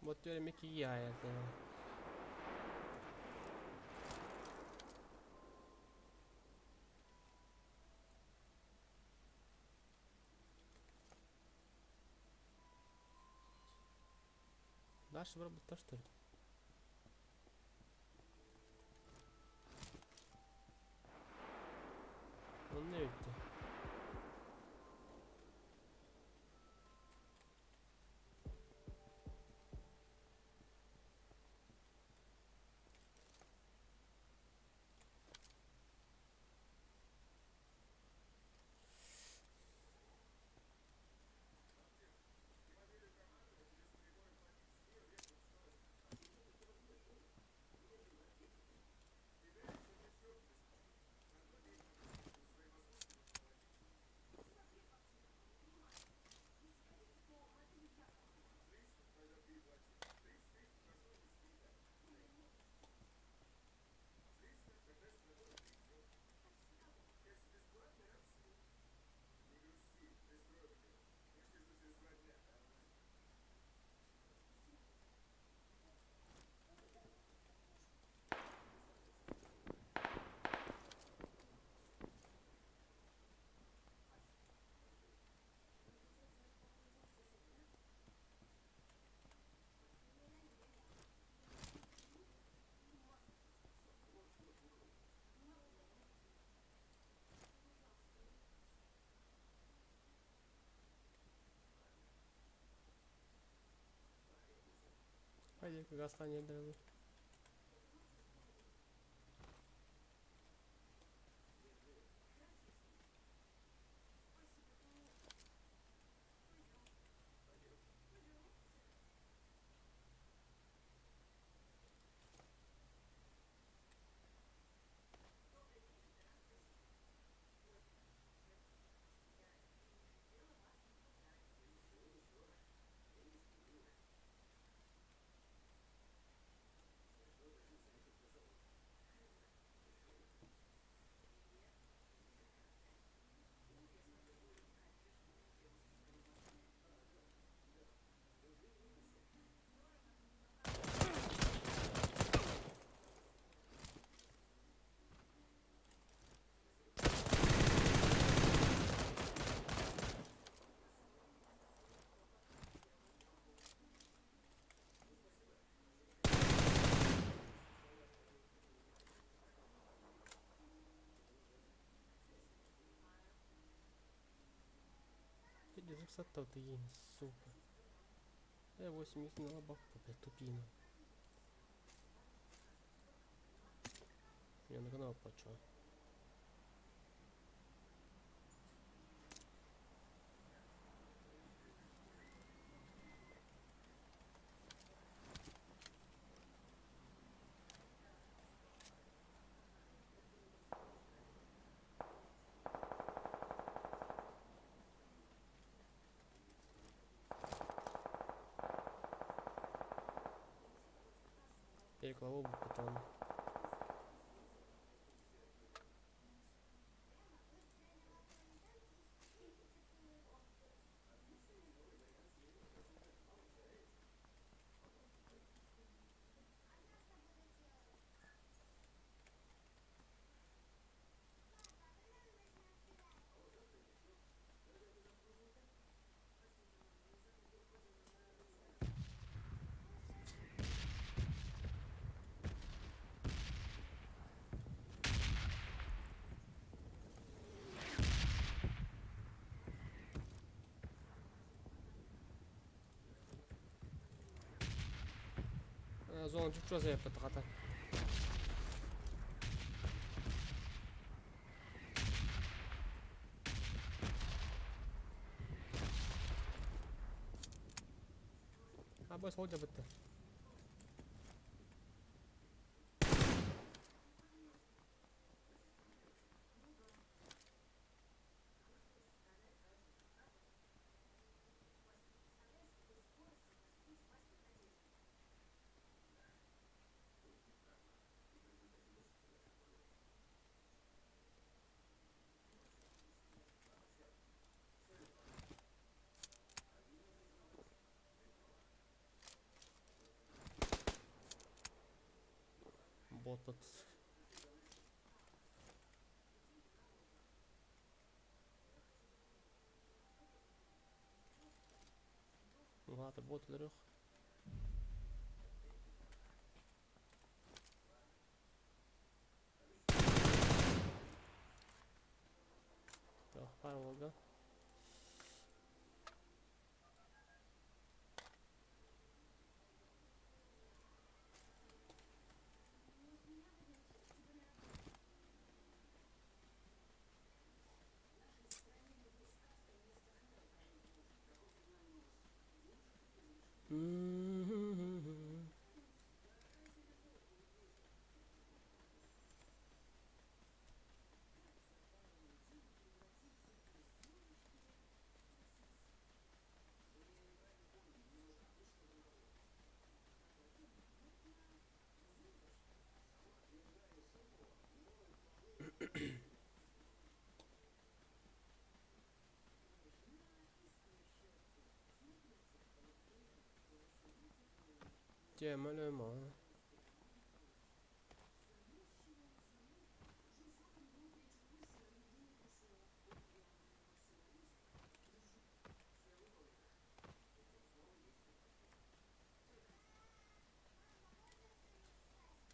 A: Måtte göra mycket grejer alltså. Дальше работа что ли? Он не ute. Păi că asta ne drăgu. Иди заксатал ты ей, сука. Я 80 на лобах, блядь, тупина. Я нагнал почё. Перекловал бы потом. Зона чуть что за потратил. А бой сходя бітті. Бот тут. Ладно, бот дорог. Так, пара лога. Тема нема.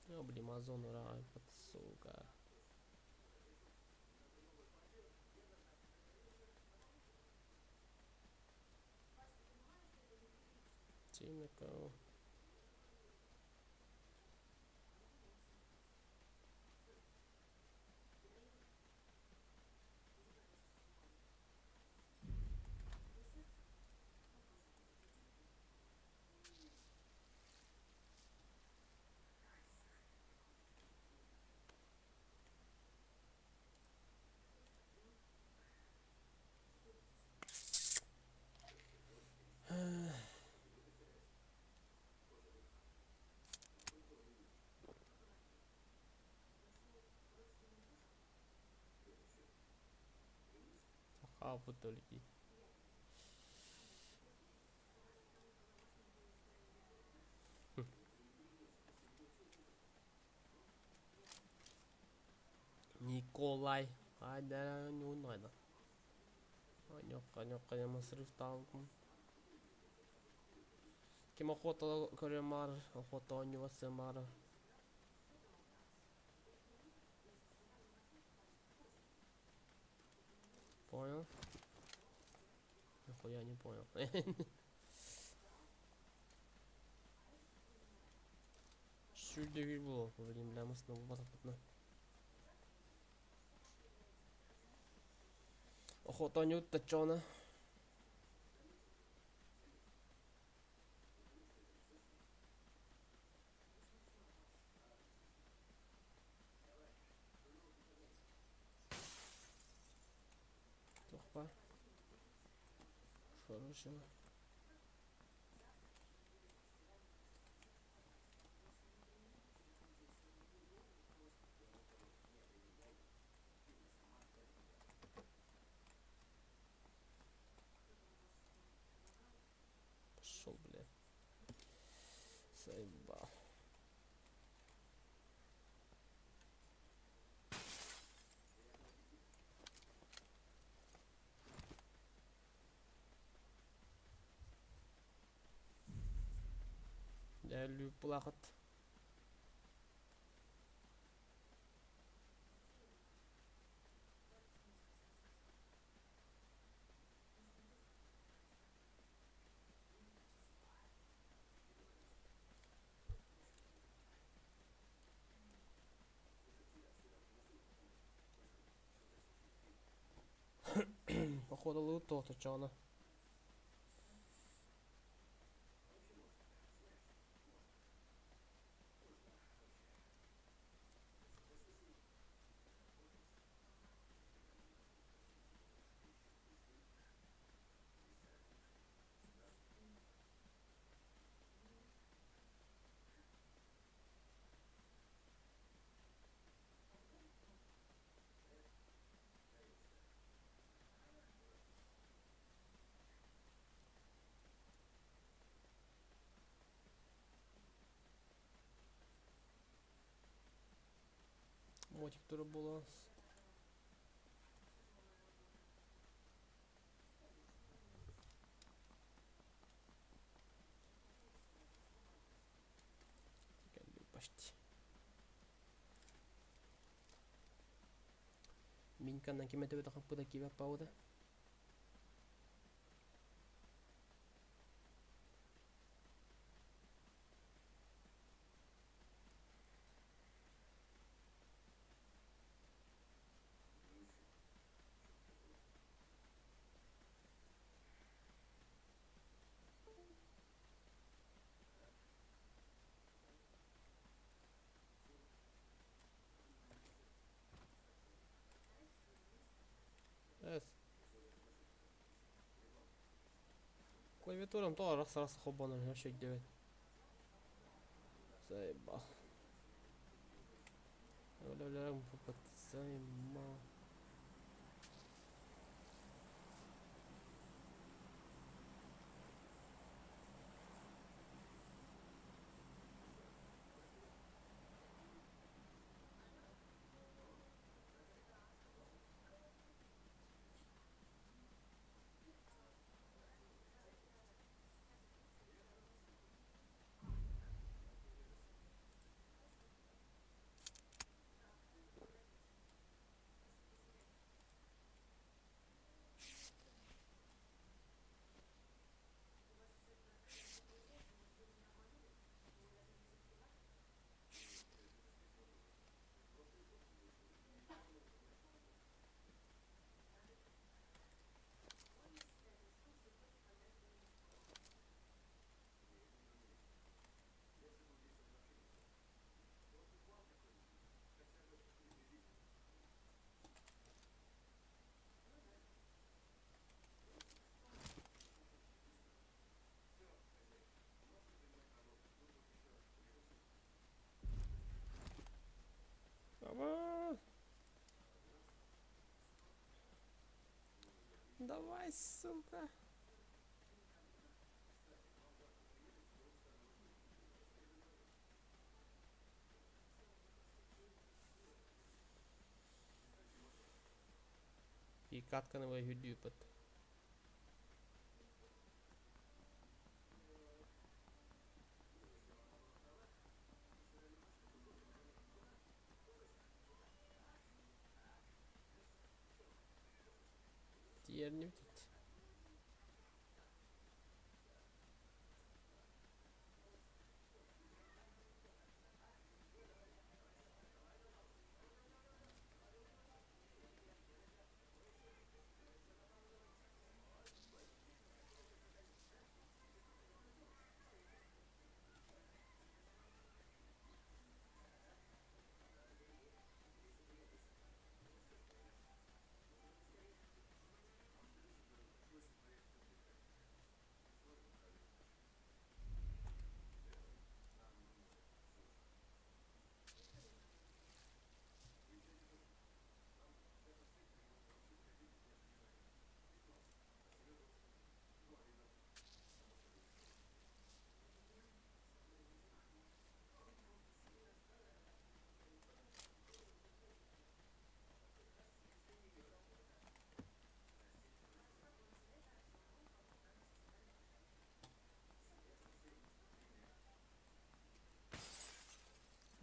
A: Я, блин, Амазон рай, сука. Тимиков. 아프 돌리기. Nikolay. Hadi nhún nói đó. Nhóc я масрив танком. Кем охота коремар, охота у него семара. Понял? Нихуя не понял. Сюда было, блин, бля, мы снова возможно. Охота не уточена. Тохпа. Хорошего. Пошел, бля. Заебал. Я люблю плакать. Походу лут уточена. Мотик турбуланс. Почти. Minkä näkin me työtä kapputa kiva pauta. Yes. Клавиатурам то раз хобана вообще делать. Заебал. Заебал. Давай, сука. И катка на вайгюдюпет. Diğerini git.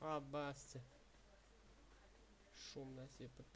A: А, басти. Шум насыпет.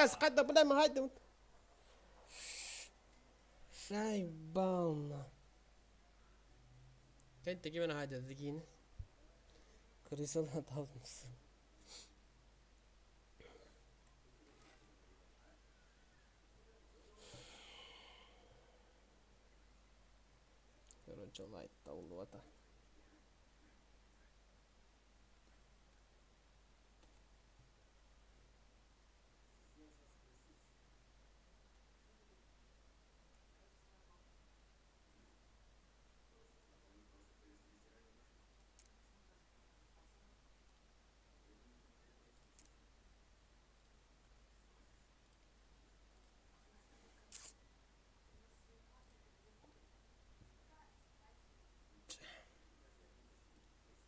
A: Сқайда білем, хайда. Шайбан. Кайда кемен хайда дегені. Крысалар талмısın. Короче, лайт таулуата.